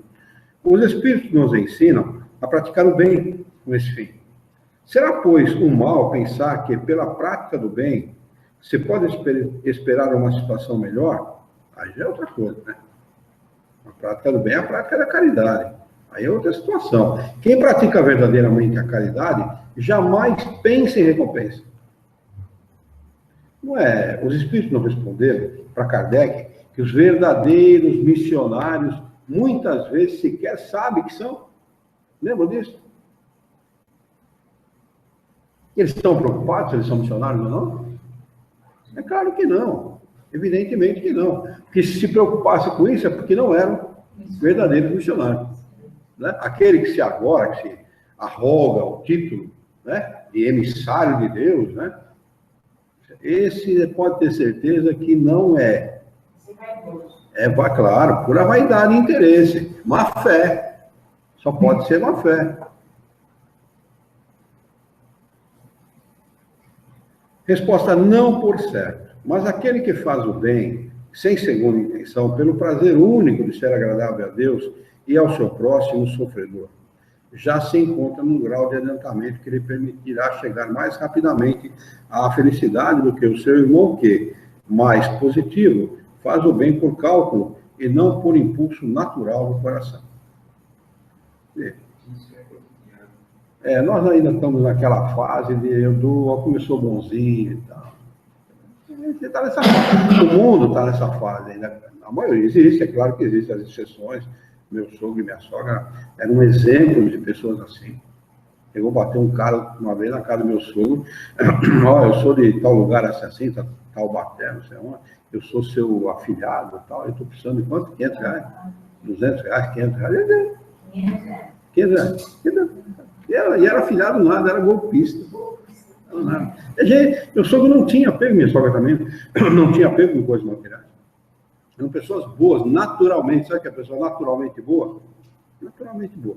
Os Espíritos nos ensinam a praticar o bem com esse fim. Será, pois, um mal pensar que, pela prática do bem, se pode esperar uma situação melhor? Aí já é outra coisa, né? A prática do bem é a prática da caridade. Aí é outra situação. Quem pratica verdadeiramente a caridade jamais pensa em recompensa. Não é? Os Espíritos não responderam para Kardec que os verdadeiros missionários muitas vezes sequer sabem que são? Lembra disso? Eles estão preocupados se eles são missionários ou não? É claro que não. Evidentemente que não. Porque se preocupasse com isso é porque não eram verdadeiros missionários. Né? Aquele que se arroga o título, né, de emissário de Deus, né? Esse pode ter certeza que não é. Claro, pura vaidade e interesse. Má fé. Só pode ser má fé. Resposta: não por certo. Mas aquele que faz o bem, sem segunda intenção, pelo prazer único de ser agradável a Deus e ao seu próximo sofredor, já se encontra num grau de adiantamento que lhe permitirá chegar mais rapidamente à felicidade do que o seu irmão que, mais positivo, faz o bem por cálculo e não por impulso natural do coração. Nós ainda estamos naquela fase de eu dou, como eu sou bonzinho e tal. Tá nessa fase. O mundo está nessa fase ainda. A maioria existe, é claro que existem as exceções. Meu sogro e minha sogra eram um exemplo de pessoas assim. Eu vou bater um cara uma vez na casa do meu sogro. Ó, eu sou de tal lugar assim, tal Baté, não sei onde. Eu sou seu afilhado e tal. Eu estou precisando de quanto? 500 reais? 200 reais? 500 reais? 500 reais. E era afilhado nada, era golpista. Meu sogro não tinha apego, minha sogra também, não tinha apego com coisas materiais. Eram pessoas boas, naturalmente. Sabe que é a pessoa naturalmente boa? Naturalmente boa.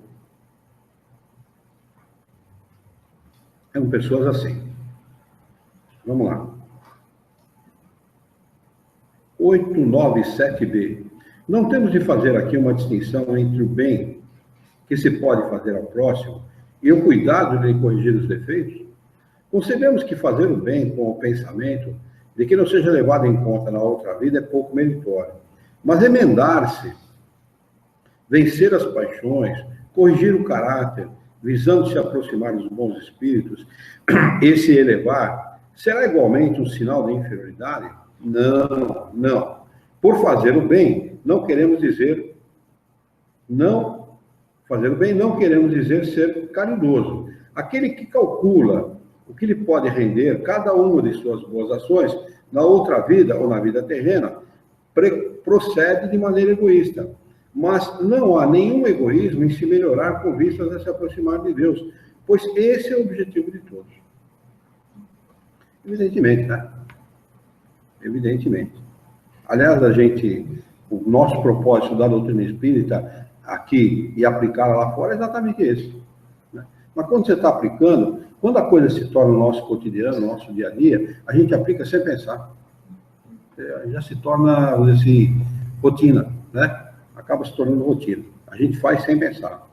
Eram pessoas assim. Vamos lá. 897b. Não temos de fazer aqui uma distinção entre o bem que se pode fazer ao próximo e o cuidado de lhe corrigir os defeitos? Concebemos que fazer o bem com o pensamento de que não seja levado em conta na outra vida é pouco meritório. Mas emendar-se, vencer as paixões, corrigir o caráter, visando se aproximar dos bons espíritos e se elevar, será igualmente um sinal de inferioridade? Não, não. Por fazer o bem, não queremos dizer ser caridoso. Aquele que calcula o que lhe pode render cada uma de suas boas ações na outra vida ou na vida terrena, procede de maneira egoísta. Mas não há nenhum egoísmo em se melhorar com vistas a se aproximar de Deus, pois esse é o objetivo de todos. Evidentemente, né? Evidentemente. Aliás, o nosso propósito da doutrina espírita aqui e aplicá-la lá fora é exatamente esse. Né? Mas quando você está aplicando, quando a coisa se torna o nosso cotidiano, o nosso dia a dia, a gente aplica sem pensar. Já se torna, vamos dizer assim, rotina, né? Acaba se tornando rotina. A gente faz sem pensar.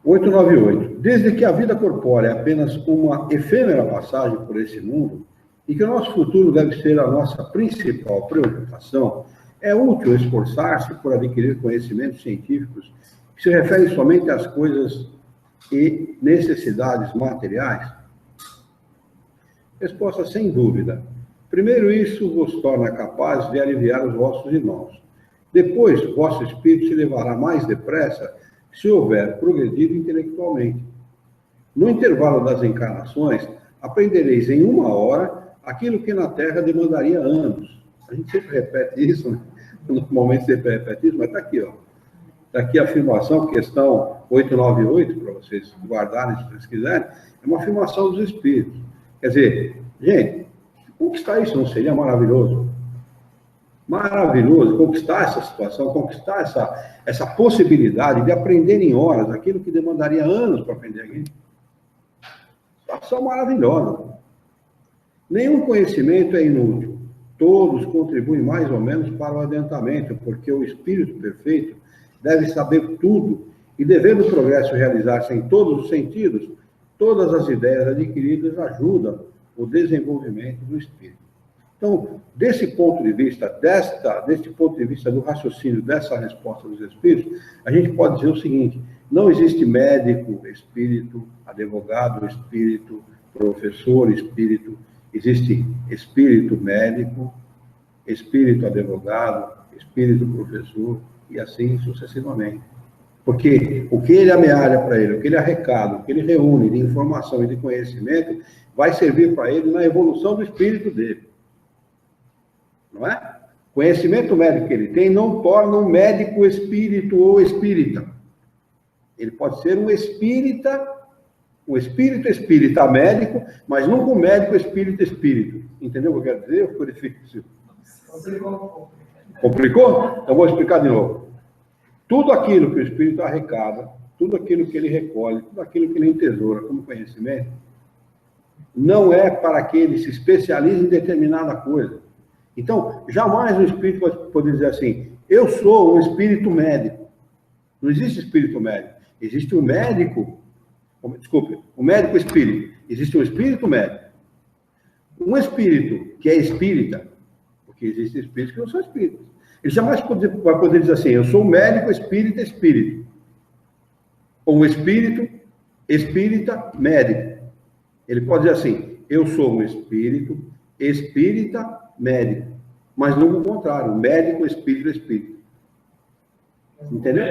898. Desde que a vida corpórea é apenas uma efêmera passagem por esse mundo, e que o nosso futuro deve ser a nossa principal preocupação, é útil esforçar-se por adquirir conhecimentos científicos que se referem somente às coisas e necessidades materiais? Resposta: sem dúvida. Primeiro, isso vos torna capazes de aliviar os vossos irmãos. Depois, vosso espírito se levará mais depressa se houver progredido intelectualmente. No intervalo das encarnações, aprendereis em 1 hora aquilo que na Terra demandaria anos. A gente sempre repete isso, né? Normalmente sempre repete isso, mas está aqui, ó. Está aqui a afirmação, questão 898, para vocês guardarem se vocês quiserem, é uma afirmação dos espíritos. Quer dizer, gente, conquistar isso não seria maravilhoso? Maravilhoso conquistar essa situação, conquistar essa possibilidade de aprender em horas aquilo que demandaria anos para aprender aqui. Situação maravilhosa. Nenhum conhecimento é inútil. Todos contribuem mais ou menos para o adiantamento, porque o espírito perfeito deve saber tudo e, devendo o progresso realizar-se em todos os sentidos, todas as ideias adquiridas ajudam o desenvolvimento do espírito. Então, desse ponto de vista, deste ponto de vista do raciocínio dessa resposta dos espíritos, a gente pode dizer o seguinte: não existe médico, espírito, advogado, espírito, professor, espírito. Existe espírito médico, espírito advogado, espírito professor e assim sucessivamente. Porque o que ele amealha para ele, o que ele arrecada, o que ele reúne de informação e de conhecimento, vai servir para ele na evolução do espírito dele. Não é? Conhecimento médico que ele tem não torna um médico espírito ou espírita. Ele pode ser um espírita, um espírita médico, mas nunca um médico espírito. Entendeu o que eu quero dizer? Ficou difícil. Complicou? Eu vou explicar de novo. Tudo aquilo que o espírito arrecada, tudo aquilo que ele recolhe, tudo aquilo que ele entesoura como conhecimento, não é para que ele se especialize em determinada coisa. Então, jamais o espírito vai poder dizer assim: eu sou um espírito médico. Não existe espírito médico. Existe um médico, desculpe, um médico espírito. Existe um espírito médico. Um espírito que é espírita, porque existem espíritos que não são espíritas, ele jamais vai poder dizer assim, eu sou médico, espírita, espírito. Ou um espírito, espírita, médico. Ele pode dizer assim, eu sou um espírito, espírita, médico. Mas não o contrário, médico, espírito, espírito. Entendeu?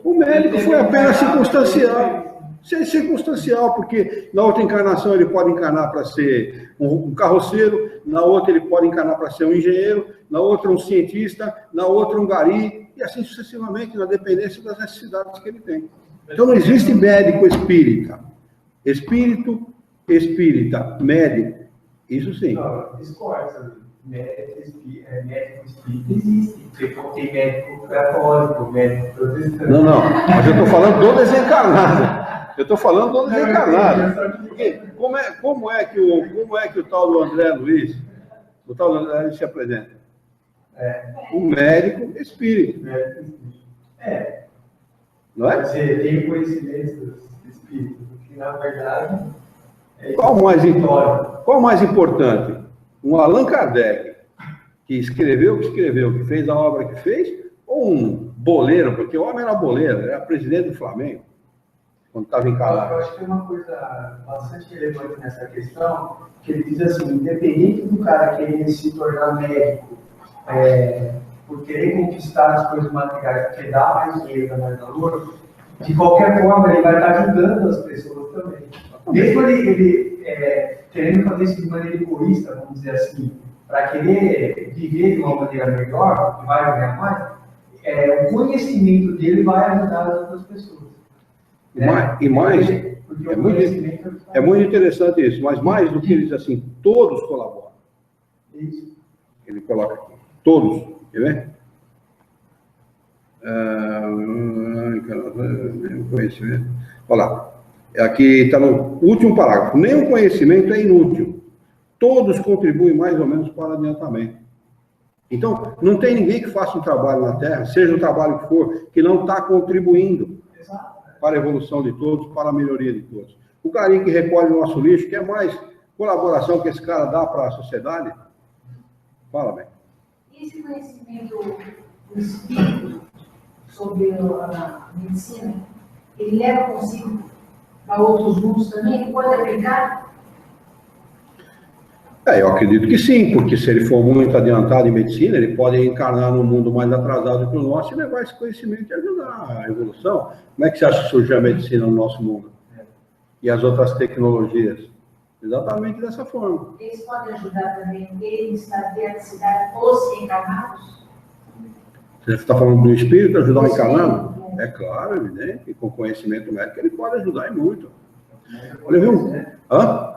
O médico foi apenas circunstancial. É circunstancial, porque na outra encarnação ele pode encarnar para ser um carroceiro, na outra ele pode encarnar para ser um engenheiro, na outra um cientista, na outra um gari, e assim sucessivamente, na dependência das necessidades que ele tem. Então não existe médico espírita. Espírito, espírita, médico, isso sim. Não, discorda. Médico espírita existe. Porque tem médico católico, médico protestante. Não, mas eu estou falando do desencarnado. Eu estou falando do desencarnado. Porque como é que o tal do André Luiz, o tal do André Luiz se apresenta? O médico espírito. Não é? Você tem conhecimento dos espíritos, que na verdade Qual o mais importante? Um Allan Kardec, que escreveu, que fez a obra que fez, ou um boleiro, porque o homem era boleiro, era presidente do Flamengo, quando estava encarnado. Eu acho que tem uma coisa bastante relevante nessa questão, que ele diz assim, independente do cara querer se tornar médico, por querer conquistar as coisas materiais, porque dá mais dinheiro, dá mais valor, de qualquer forma ele vai estar ajudando as pessoas também. Mesmo ele querendo fazer isso de maneira egoísta, vamos dizer assim, para querer viver de uma maneira melhor, que vai ganhar mais, o conhecimento dele vai ajudar as outras pessoas. E mais, é muito interessante isso, mas mais do que ele diz assim, todos colaboram. Isso. Ele coloca aqui, todos, quer ver? Conhecimento. Olha lá, aqui está no último parágrafo. Nenhum conhecimento é inútil. Todos contribuem mais ou menos para o adiantamento. Então, não tem ninguém que faça um trabalho na Terra, seja o trabalho que for, que não está contribuindo para a evolução de todos, para a melhoria de todos. O carinha que recolhe o nosso lixo, quer mais colaboração que esse cara dá para a sociedade? Fala, bem. Esse conhecimento do espírito sobre a medicina, ele leva consigo para outros mundos também? Ele pode aplicar? Eu acredito que sim, porque se ele for muito adiantado em medicina, ele pode encarnar num mundo mais atrasado que o nosso e levar esse conhecimento e ajudar a evolução. Como é que você acha que surgiu a medicina no nosso mundo? E as outras tecnologias? Exatamente dessa forma. Eles podem ajudar também eles a ter a necessidade dos encarnados? Você está falando do espírito ajudar o encarnado? É claro, evidente, e com conhecimento médico ele pode ajudar e muito. Olha, viu? Hã?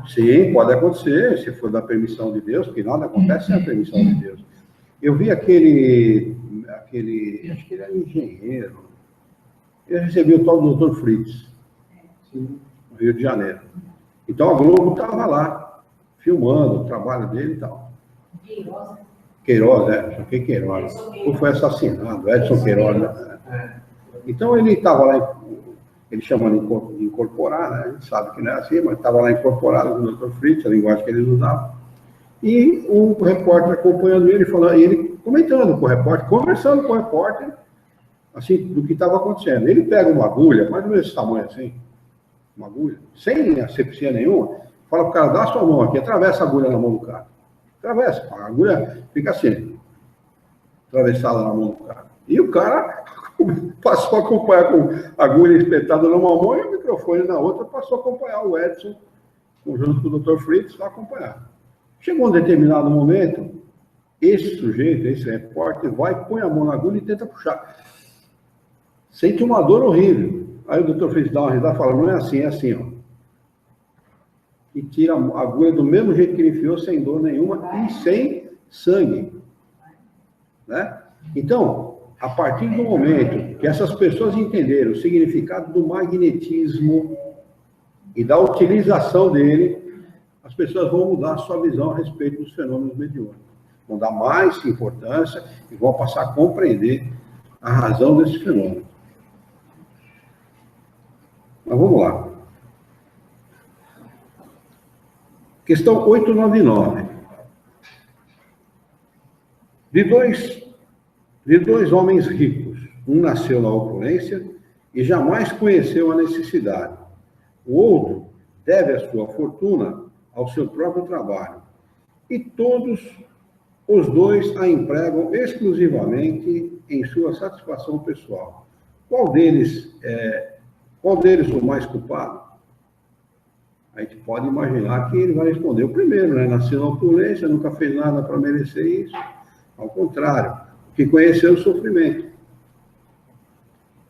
Sim, pode acontecer, se for da permissão de Deus, porque nada acontece sem a permissão de Deus. Eu vi aquele, acho que ele era engenheiro, eu recebi o tal do Dr. Fritz, no Rio de Janeiro. Então a Globo estava lá, filmando o trabalho dele e tal. Queiroz, acho que Queiroz. Ou foi assassinado, Edson Queiroz, né? Então ele estava lá, ele chama de incorporar, né? A gente sabe que não é assim, mas estava lá incorporado com o Dr. Fritz, a linguagem que eles usavam. E o repórter acompanhando ele, falando, e ele comentando com o repórter, conversando com o repórter, assim, do que estava acontecendo. Ele pega uma agulha, mais ou menos desse tamanho assim, uma agulha, sem asepsia nenhuma, fala para o cara, dá a sua mão aqui, atravessa a agulha na mão do cara. Atravessa, a agulha fica assim, atravessada na mão do cara. E o cara passou a acompanhar com a agulha espetada numa mão e o microfone na outra, passou a acompanhar o Edson, junto com o Dr. Fritz, vai acompanhar. Chegou um determinado momento, esse sujeito, esse repórter, vai, põe a mão na agulha e tenta puxar. Sente uma dor horrível. Aí o Dr. Fritz dá uma risada e fala, não é assim, é assim, ó. E tira a agulha do mesmo jeito que ele enfiou, sem dor nenhuma e sem sangue. Né? Então, a partir do momento que essas pessoas entenderam o significado do magnetismo e da utilização dele, as pessoas vão mudar a sua visão a respeito dos fenômenos mediúnicos. Vão dar mais importância e vão passar a compreender a razão desse fenômeno. Mas vamos lá. Questão 899. De dois homens ricos, um nasceu na opulência e jamais conheceu a necessidade. O outro deve a sua fortuna ao seu próprio trabalho. E todos os dois a empregam exclusivamente em sua satisfação pessoal. Qual deles o mais culpado? A gente pode imaginar que ele vai responder o primeiro, né? Nasceu na opulência, nunca fez nada para merecer isso. Ao contrário, que conheceu o sofrimento.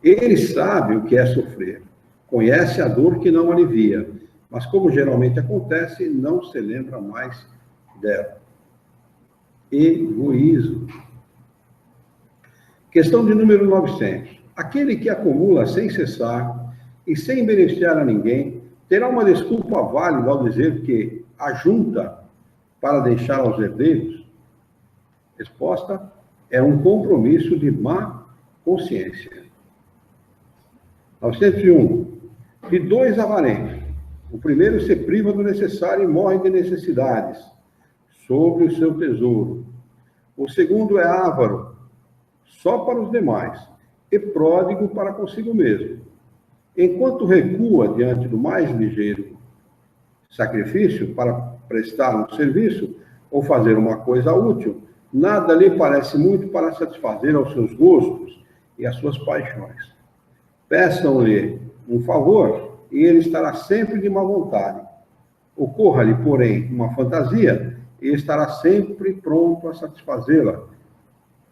Ele sabe o que é sofrer, conhece a dor que não alivia, mas como geralmente acontece, não se lembra mais dela. Egoísmo. Questão de número 900. Aquele que acumula sem cessar e sem beneficiar a ninguém, terá uma desculpa válida ao dizer que ajunta para deixar aos herdeiros? Resposta: é um compromisso de má consciência. 901. De dois avarentos. O primeiro se priva do necessário e morre de necessidades sobre o seu tesouro. O segundo é avaro só para os demais e pródigo para consigo mesmo. Enquanto recua diante do mais ligeiro sacrifício para prestar um serviço ou fazer uma coisa útil, nada lhe parece muito para satisfazer aos seus gostos e às suas paixões. Peçam-lhe um favor e ele estará sempre de má vontade. Ocorra-lhe, porém, uma fantasia e estará sempre pronto a satisfazê-la.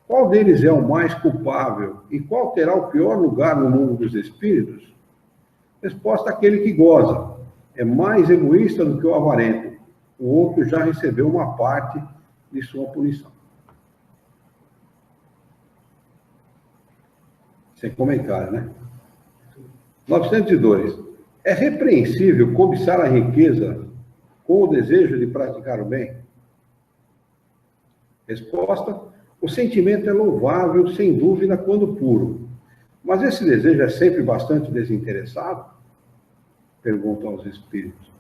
Qual deles é o mais culpável e qual terá o pior lugar no mundo dos espíritos? Resposta: aquele que goza. É mais egoísta do que o avarento. O outro já recebeu uma parte de sua punição. Sem comentário, né? 902. É repreensível cobiçar a riqueza com o desejo de praticar o bem? Resposta: o sentimento é louvável, sem dúvida, quando puro. Mas esse desejo é sempre bastante desinteressado? Perguntam aos espíritos.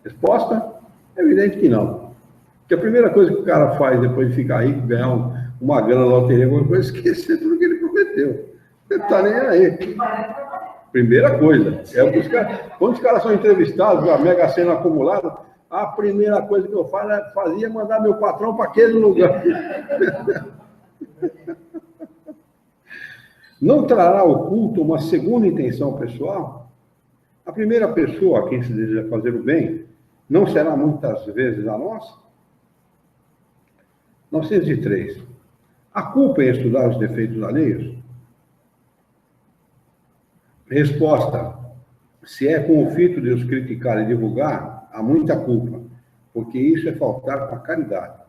Resposta: é evidente que não. Porque a primeira coisa que o cara faz depois de ficar rico, ganhar uma grana na loteria, alguma coisa, é esquecer tudo que ele prometeu. Ele não está nem aí. Primeira coisa. Quando os caras são entrevistados, a Mega Sena acumulada, a primeira coisa que eu fazia é mandar meu patrão para aquele lugar. Não trará oculto uma segunda intenção pessoal? A primeira pessoa a quem se deseja fazer o bem não será muitas vezes a nossa? 903. A culpa em estudar os defeitos alheios? Resposta: se é com o fito de os criticar e divulgar, há muita culpa, porque isso é faltar com a caridade.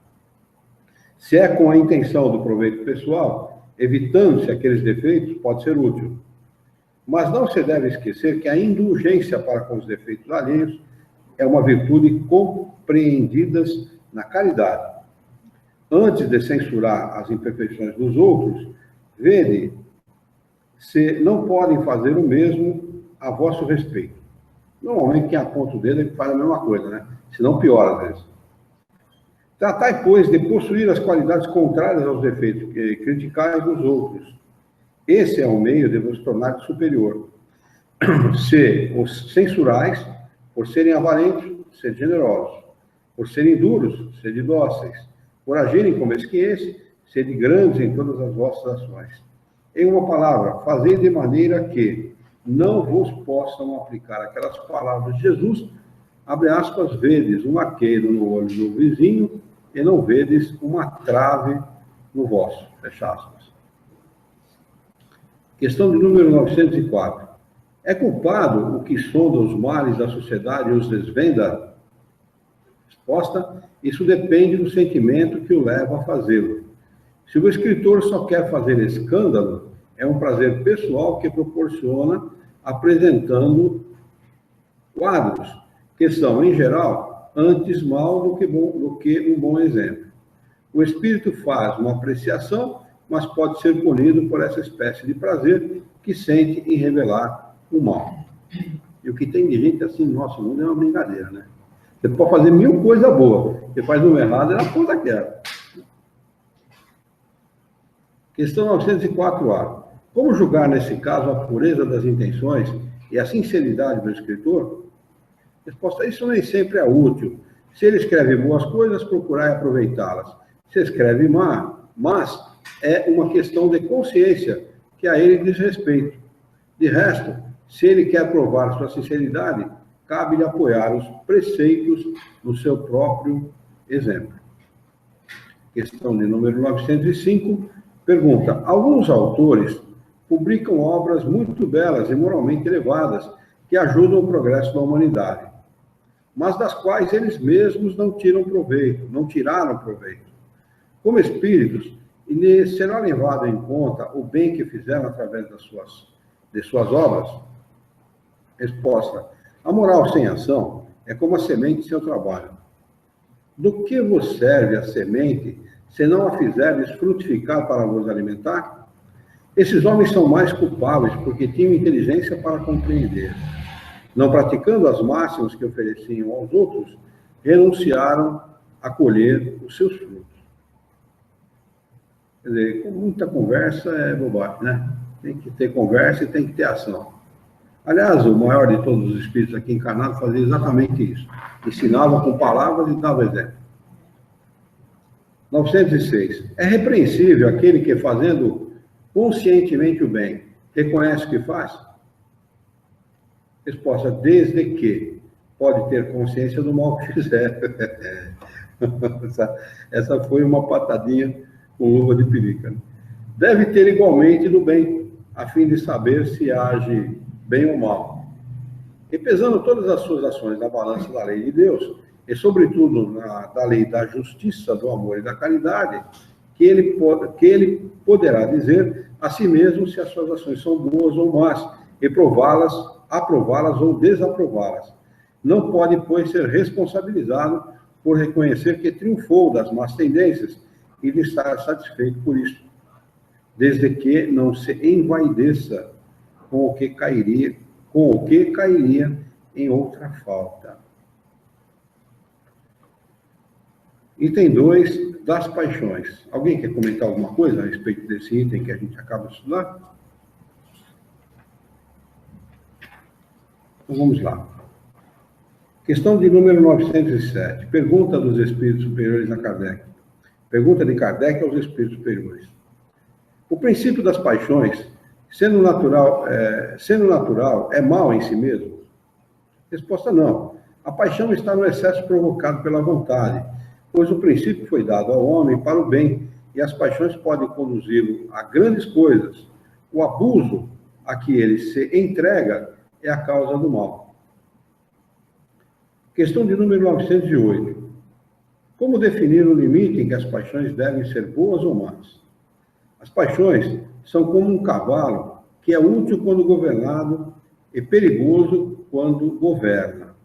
Se é com a intenção do proveito pessoal, evitando-se aqueles defeitos, pode ser útil. Mas não se deve esquecer que a indulgência para com os defeitos alheios é uma virtude compreendida na caridade. Antes de censurar as imperfeições dos outros, vede se não podem fazer o mesmo a vosso respeito. Normalmente quem aponta o dedo é que faz a mesma coisa, né? Se não piora às vezes. Tratai, pois, de possuir as qualidades contrárias aos defeitos que criticais dos outros. Esse é o meio de vos tornar superior. Se os censurais, por serem avarentos, sede generosos. Por serem duros, sede dóceis. Por agirem com mesquinhez, sede grandes em todas as vossas ações. Em uma palavra, fazei de maneira que não vos possam aplicar aquelas palavras de Jesus, abre aspas, vedes um arqueiro no olho do vizinho e não vedes uma trave no vosso, fecha aspas. Questão de número 904. É culpado o que sonda os males da sociedade e os desvenda? Resposta: isso depende do sentimento que o leva a fazê-lo. Se o escritor só quer fazer escândalo, é um prazer pessoal que proporciona apresentando quadros que são, em geral, antes mal do que um bom exemplo. O espírito faz uma apreciação, mas pode ser punido por essa espécie de prazer que sente em revelar o mal. E o que tem de gente assim no nosso mundo é uma brincadeira, né? Você pode fazer 1000 coisas boas. Você faz uma errada, ela conta aquela. Questão 904A. Como julgar, nesse caso, a pureza das intenções e a sinceridade do escritor? Resposta: isso nem sempre é útil. Se ele escreve boas coisas, procurai aproveitá-las. Se escreve mas é uma questão de consciência que a ele diz respeito. De resto, se ele quer provar sua sinceridade, cabe-lhe apoiar os preceitos do seu próprio exemplo. Questão de número 905, pergunta: alguns autores publicam obras muito belas e moralmente elevadas que ajudam o progresso da humanidade, mas das quais eles mesmos não tiraram proveito. Como espíritos, lhes será levado em conta o bem que fizeram através de suas obras? Resposta: a moral sem ação é como a semente sem o trabalho. Do que vos serve a semente se não a fizerdes frutificar para vos alimentar? Esses homens são mais culpáveis porque tinham inteligência para compreender. Não praticando as máximas que ofereciam aos outros, renunciaram a colher os seus frutos. Quer dizer, com muita conversa é bobagem, né? Tem que ter conversa e tem que ter ação. Aliás, o maior de todos os espíritos aqui encarnados fazia exatamente isso. Ensinava com palavras e dava exemplo. 906. É repreensível aquele que, fazendo conscientemente o bem, reconhece o que faz? Resposta: desde que pode ter consciência do mal que fizer. Essa foi uma patadinha com luva de pelica. Deve ter igualmente do bem, a fim de saber se age bem ou mal. E pesando todas as suas ações na balança da lei de Deus, e sobretudo da lei da justiça, do amor e da caridade, que ele poderá dizer a si mesmo se as suas ações são boas ou más, e aprová-las ou desaprová-las. Não pode, pois, ser responsabilizado por reconhecer que triunfou das más tendências e de estar satisfeito por isso, desde que não se envaideça com o que cairia em outra falta. Item 2, das paixões. Alguém quer comentar alguma coisa a respeito desse item que a gente acaba de estudar? Então vamos lá. Questão de número 907. Pergunta dos espíritos superiores a Kardec. Pergunta de Kardec aos espíritos superiores. O princípio das paixões, sendo natural, é mal em si mesmo? Resposta: não. A paixão está no excesso provocado pela vontade, pois o princípio foi dado ao homem para o bem, e as paixões podem conduzi-lo a grandes coisas. O abuso a que ele se entrega é a causa do mal. Questão de número 908. Como definir o limite em que as paixões devem ser boas ou más? As paixões são como um cavalo que é útil quando governado e perigoso quando governa.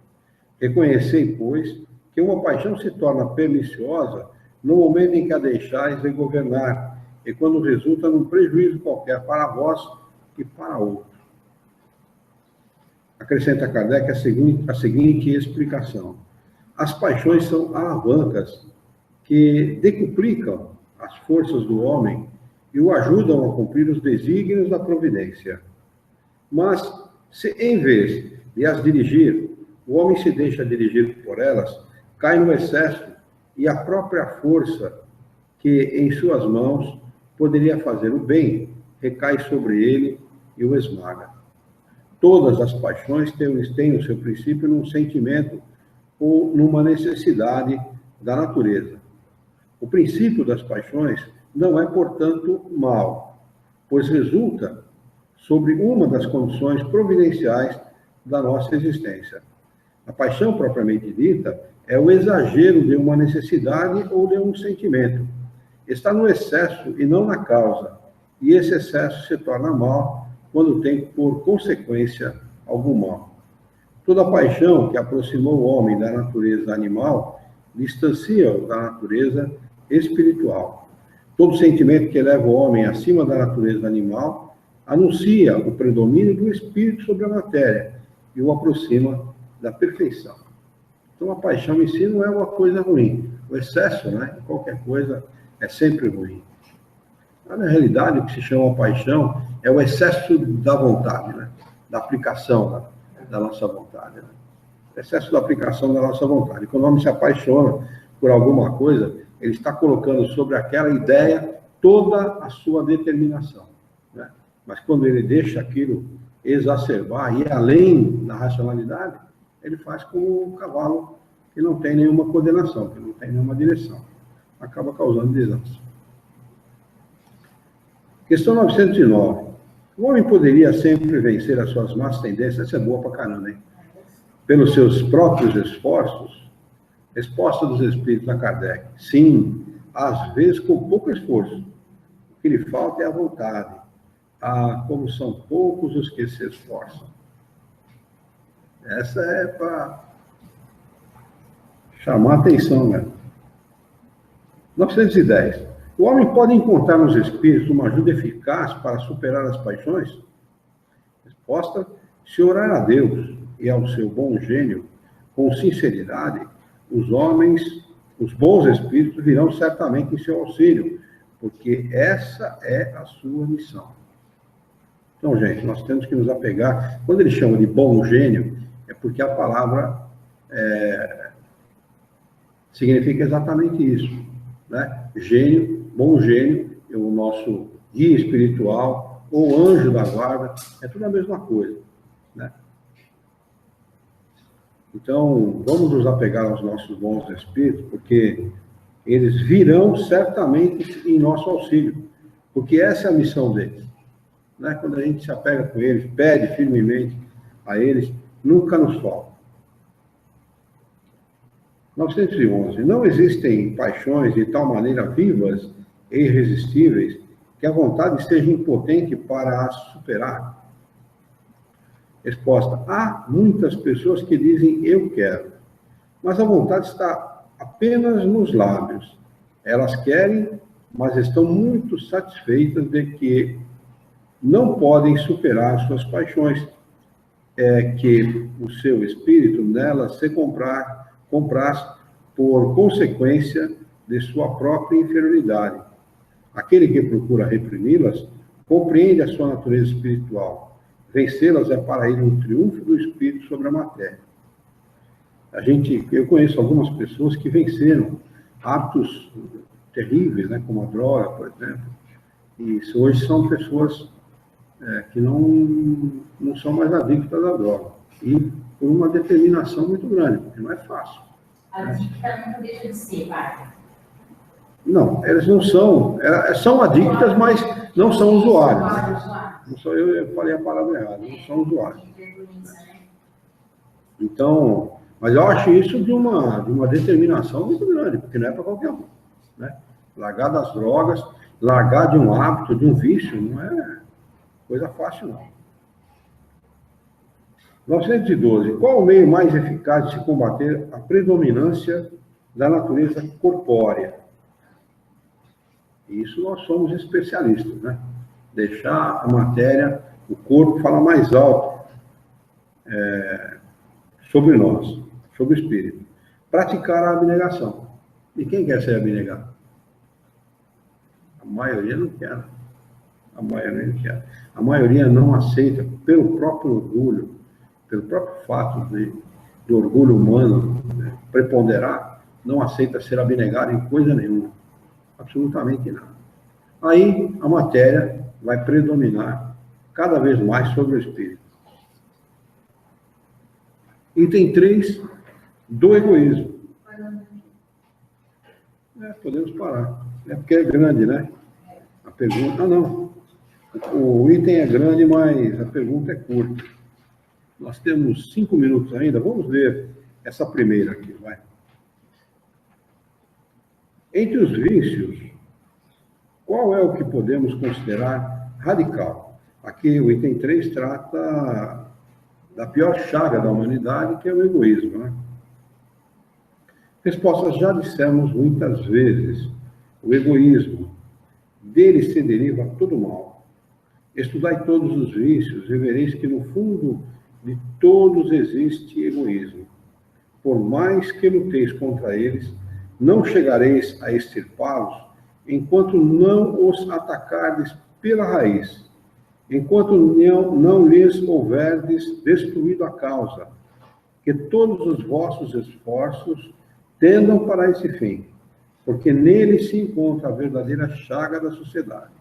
Reconhecei, pois, que uma paixão se torna perniciosa no momento em que a deixais de governar e quando resulta num prejuízo qualquer para vós e para outro. Acrescenta Kardec a seguinte explicação. As paixões são alavancas que decuplicam as forças do homem e o ajudam a cumprir os desígnios da providência. Mas, se em vez de as dirigir, o homem se deixa dirigir por elas, cai no excesso e a própria força que em suas mãos poderia fazer o bem recai sobre ele e o esmaga. Todas as paixões têm o seu princípio num sentimento ou numa necessidade da natureza. O princípio das paixões não é, portanto, mal, pois resulta sobre uma das condições providenciais da nossa existência. A paixão propriamente dita é o exagero de uma necessidade ou de um sentimento. Está no excesso e não na causa, e esse excesso se torna mal quando tem por consequência algum mal. Toda paixão que aproximou o homem da natureza animal distancia-o da natureza espiritual. Todo sentimento que eleva o homem acima da natureza animal anuncia o predomínio do espírito sobre a matéria e o aproxima da perfeição. Então, a paixão em si não é uma coisa ruim. O excesso, né, qualquer coisa é sempre ruim. Mas, na realidade, o que se chama paixão é o excesso da vontade, né, da aplicação da nossa vontade. Né? O excesso da aplicação da nossa vontade. Quando o homem se apaixona por alguma coisa, ele está colocando sobre aquela ideia toda a sua determinação. Né? Mas quando ele deixa aquilo exacerbar e ir além da racionalidade, ele faz como um cavalo que não tem nenhuma coordenação, que não tem nenhuma direção. Acaba causando desastre. Questão 909. O homem poderia sempre vencer as suas más tendências? Essa é boa pra caramba, hein? Pelos seus próprios esforços? Resposta dos espíritos a Kardec. Sim, às vezes com pouco esforço. O que lhe falta é a vontade. Ah, como são poucos os que se esforçam. Essa é para chamar a atenção, né? 910. O homem pode encontrar nos espíritos uma ajuda eficaz para superar as paixões? Resposta: se orar a Deus e ao seu bom gênio, com sinceridade, os bons espíritos virão certamente em seu auxílio, porque essa é a sua missão. Então, gente, nós temos que nos apegar. Quando ele chama de bom gênio, é porque a palavra significa exatamente isso, né? Gênio, bom gênio, é o nosso guia espiritual, ou anjo da guarda, é tudo a mesma coisa, né? Então, vamos nos apegar aos nossos bons espíritos, porque eles virão certamente em nosso auxílio, porque essa é a missão deles, né? Quando a gente se apega com eles, pede firmemente a eles, nunca nos falta. 911. Não existem paixões de tal maneira vivas e irresistíveis que a vontade seja impotente para as superar? Resposta: há muitas pessoas que dizem eu quero, mas a vontade está apenas nos lábios. Elas querem, mas estão muito satisfeitas de que não podem superar suas paixões, que o seu espírito nelas se compraz por consequência de sua própria inferioridade. Aquele que procura reprimi-las compreende a sua natureza espiritual. Vencê-las é para ele um triunfo do espírito sobre a matéria. Eu conheço algumas pessoas que venceram hábitos terríveis, né, como a droga, por exemplo, e hoje são pessoas que não são mais adictas à droga, e por uma determinação muito grande, porque não é fácil. Adicta não deixa de ser, pai. Não, elas não são, são adictas, mas não são usuários. Não sou eu falei a palavra errada, não são usuários. Então, mas eu acho isso de uma determinação muito grande, porque não é para qualquer um, né? Largar das drogas, largar de um hábito, de um vício, não é coisa fácil, não. 912. Qual o meio mais eficaz de se combater a predominância da natureza corpórea? Isso nós somos especialistas, né? Deixar a matéria, o corpo, falar mais alto sobre nós, sobre o espírito. Praticar a abnegação. E quem quer ser abnegado? A maioria não quer. A maioria não quer. A maioria não aceita, pelo próprio orgulho, pelo próprio fato do orgulho humano, né, preponderar, não aceita ser abnegado em coisa nenhuma. Absolutamente nada. Aí a matéria vai predominar cada vez mais sobre o espírito. Item 3, do egoísmo. Podemos parar. É porque é grande, né? A pergunta... não. O item é grande, mas a pergunta é curta. Nós temos 5 minutos ainda. Vamos ver essa primeira aqui, vai. Entre os vícios, qual é o que podemos considerar radical? Aqui o item 3 trata da pior chaga da humanidade, que é o egoísmo, né? Respostas: já dissemos muitas vezes, o egoísmo, dele se deriva todo mal. Estudai todos os vícios e vereis que no fundo de todos existe egoísmo. por mais que luteis contra eles, não chegareis a extirpá-los, enquanto não os atacardes pela raiz, enquanto não lhes houverdes destruído a causa, que todos os vossos esforços tendam para esse fim, porque nele se encontra a verdadeira chaga da sociedade.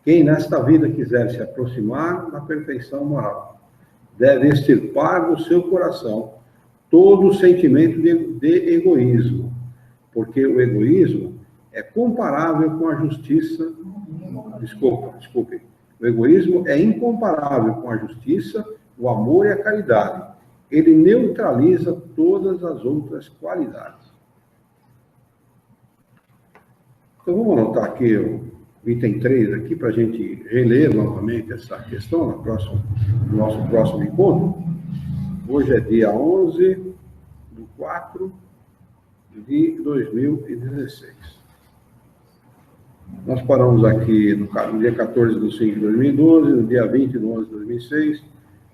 Quem nesta vida quiser se aproximar da perfeição moral, deve extirpar do seu coração todo o sentimento de egoísmo, porque o egoísmo é comparável com a justiça. Desculpe. O egoísmo é incomparável com a justiça, o amor e a caridade. Ele neutraliza todas as outras qualidades. Então, vamos anotar aqui o item 3 aqui, para a gente reler novamente essa questão no nosso próximo encontro. Hoje é dia 11/4/2016. Nós paramos aqui no dia 14/5/2012, no dia 20/11/2006,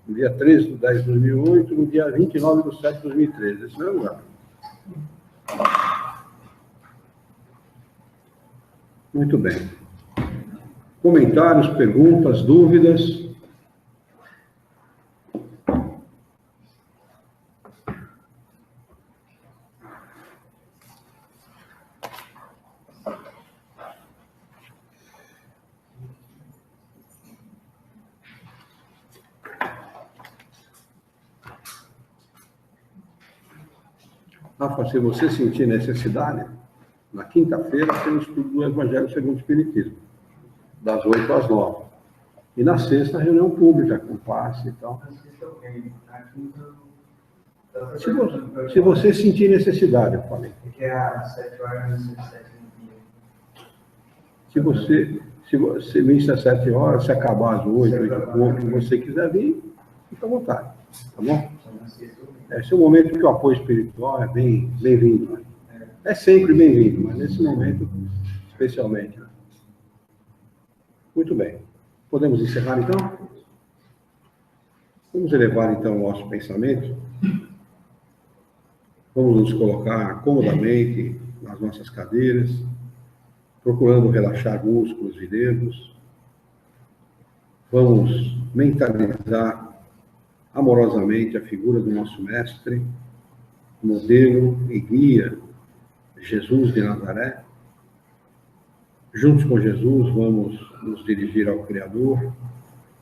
no dia 13/10/2008, no dia 29/7/2013. Esse não é o lugar. Muito bem. Comentários, perguntas, dúvidas? Rafa, se você sentir necessidade, na quinta-feira tem o estudo do Evangelho segundo o Espiritismo, das 8 às 9. E na sexta, reunião pública, com passe e tal. Se você sentir necessidade, eu falei. Porque é às 7 horas e 7 Se você vir às 7 horas, se acabar às 8, 8 e pouco, se você quiser vir, fica à vontade, tá bom? Esse é o momento que o apoio espiritual é bem-vindo. Né? É sempre bem-vindo, mas nesse momento, especialmente. Né? Muito bem. Podemos encerrar, então? Vamos elevar, então, o nosso pensamento. Vamos nos colocar comodamente nas nossas cadeiras, procurando relaxar músculos e dedos. Vamos mentalizar amorosamente a figura do nosso mestre, modelo e guia, Jesus de Nazaré. Juntos com Jesus, vamos nos dirigir ao Criador,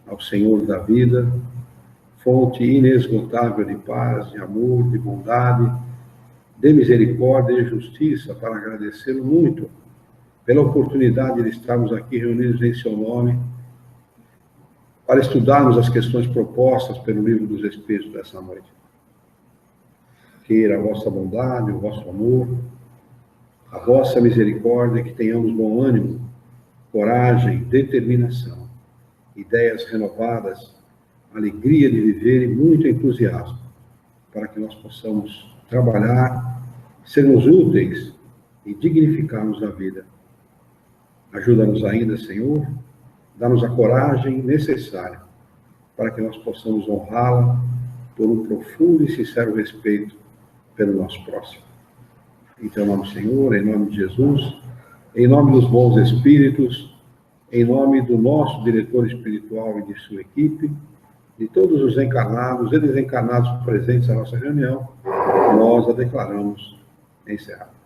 ao Senhor da vida, fonte inesgotável de paz, de amor, de bondade, de misericórdia e justiça, para agradecê-lo muito pela oportunidade de estarmos aqui reunidos em seu nome, para estudarmos as questões propostas pelo Livro dos Espíritos dessa noite. Queira a vossa bondade, o vosso amor, a vossa misericórdia, que tenhamos bom ânimo, coragem, determinação, ideias renovadas, alegria de viver e muito entusiasmo, para que nós possamos trabalhar, sermos úteis e dignificarmos a vida. Ajuda-nos ainda, Senhor, dá-nos a coragem necessária para que nós possamos honrá-la por um profundo e sincero respeito pelo nosso próximo. Em teu nome, Senhor, em nome de Jesus, em nome dos bons espíritos, em nome do nosso diretor espiritual e de sua equipe, de todos os encarnados e desencarnados presentes na nossa reunião, nós a declaramos encerrada.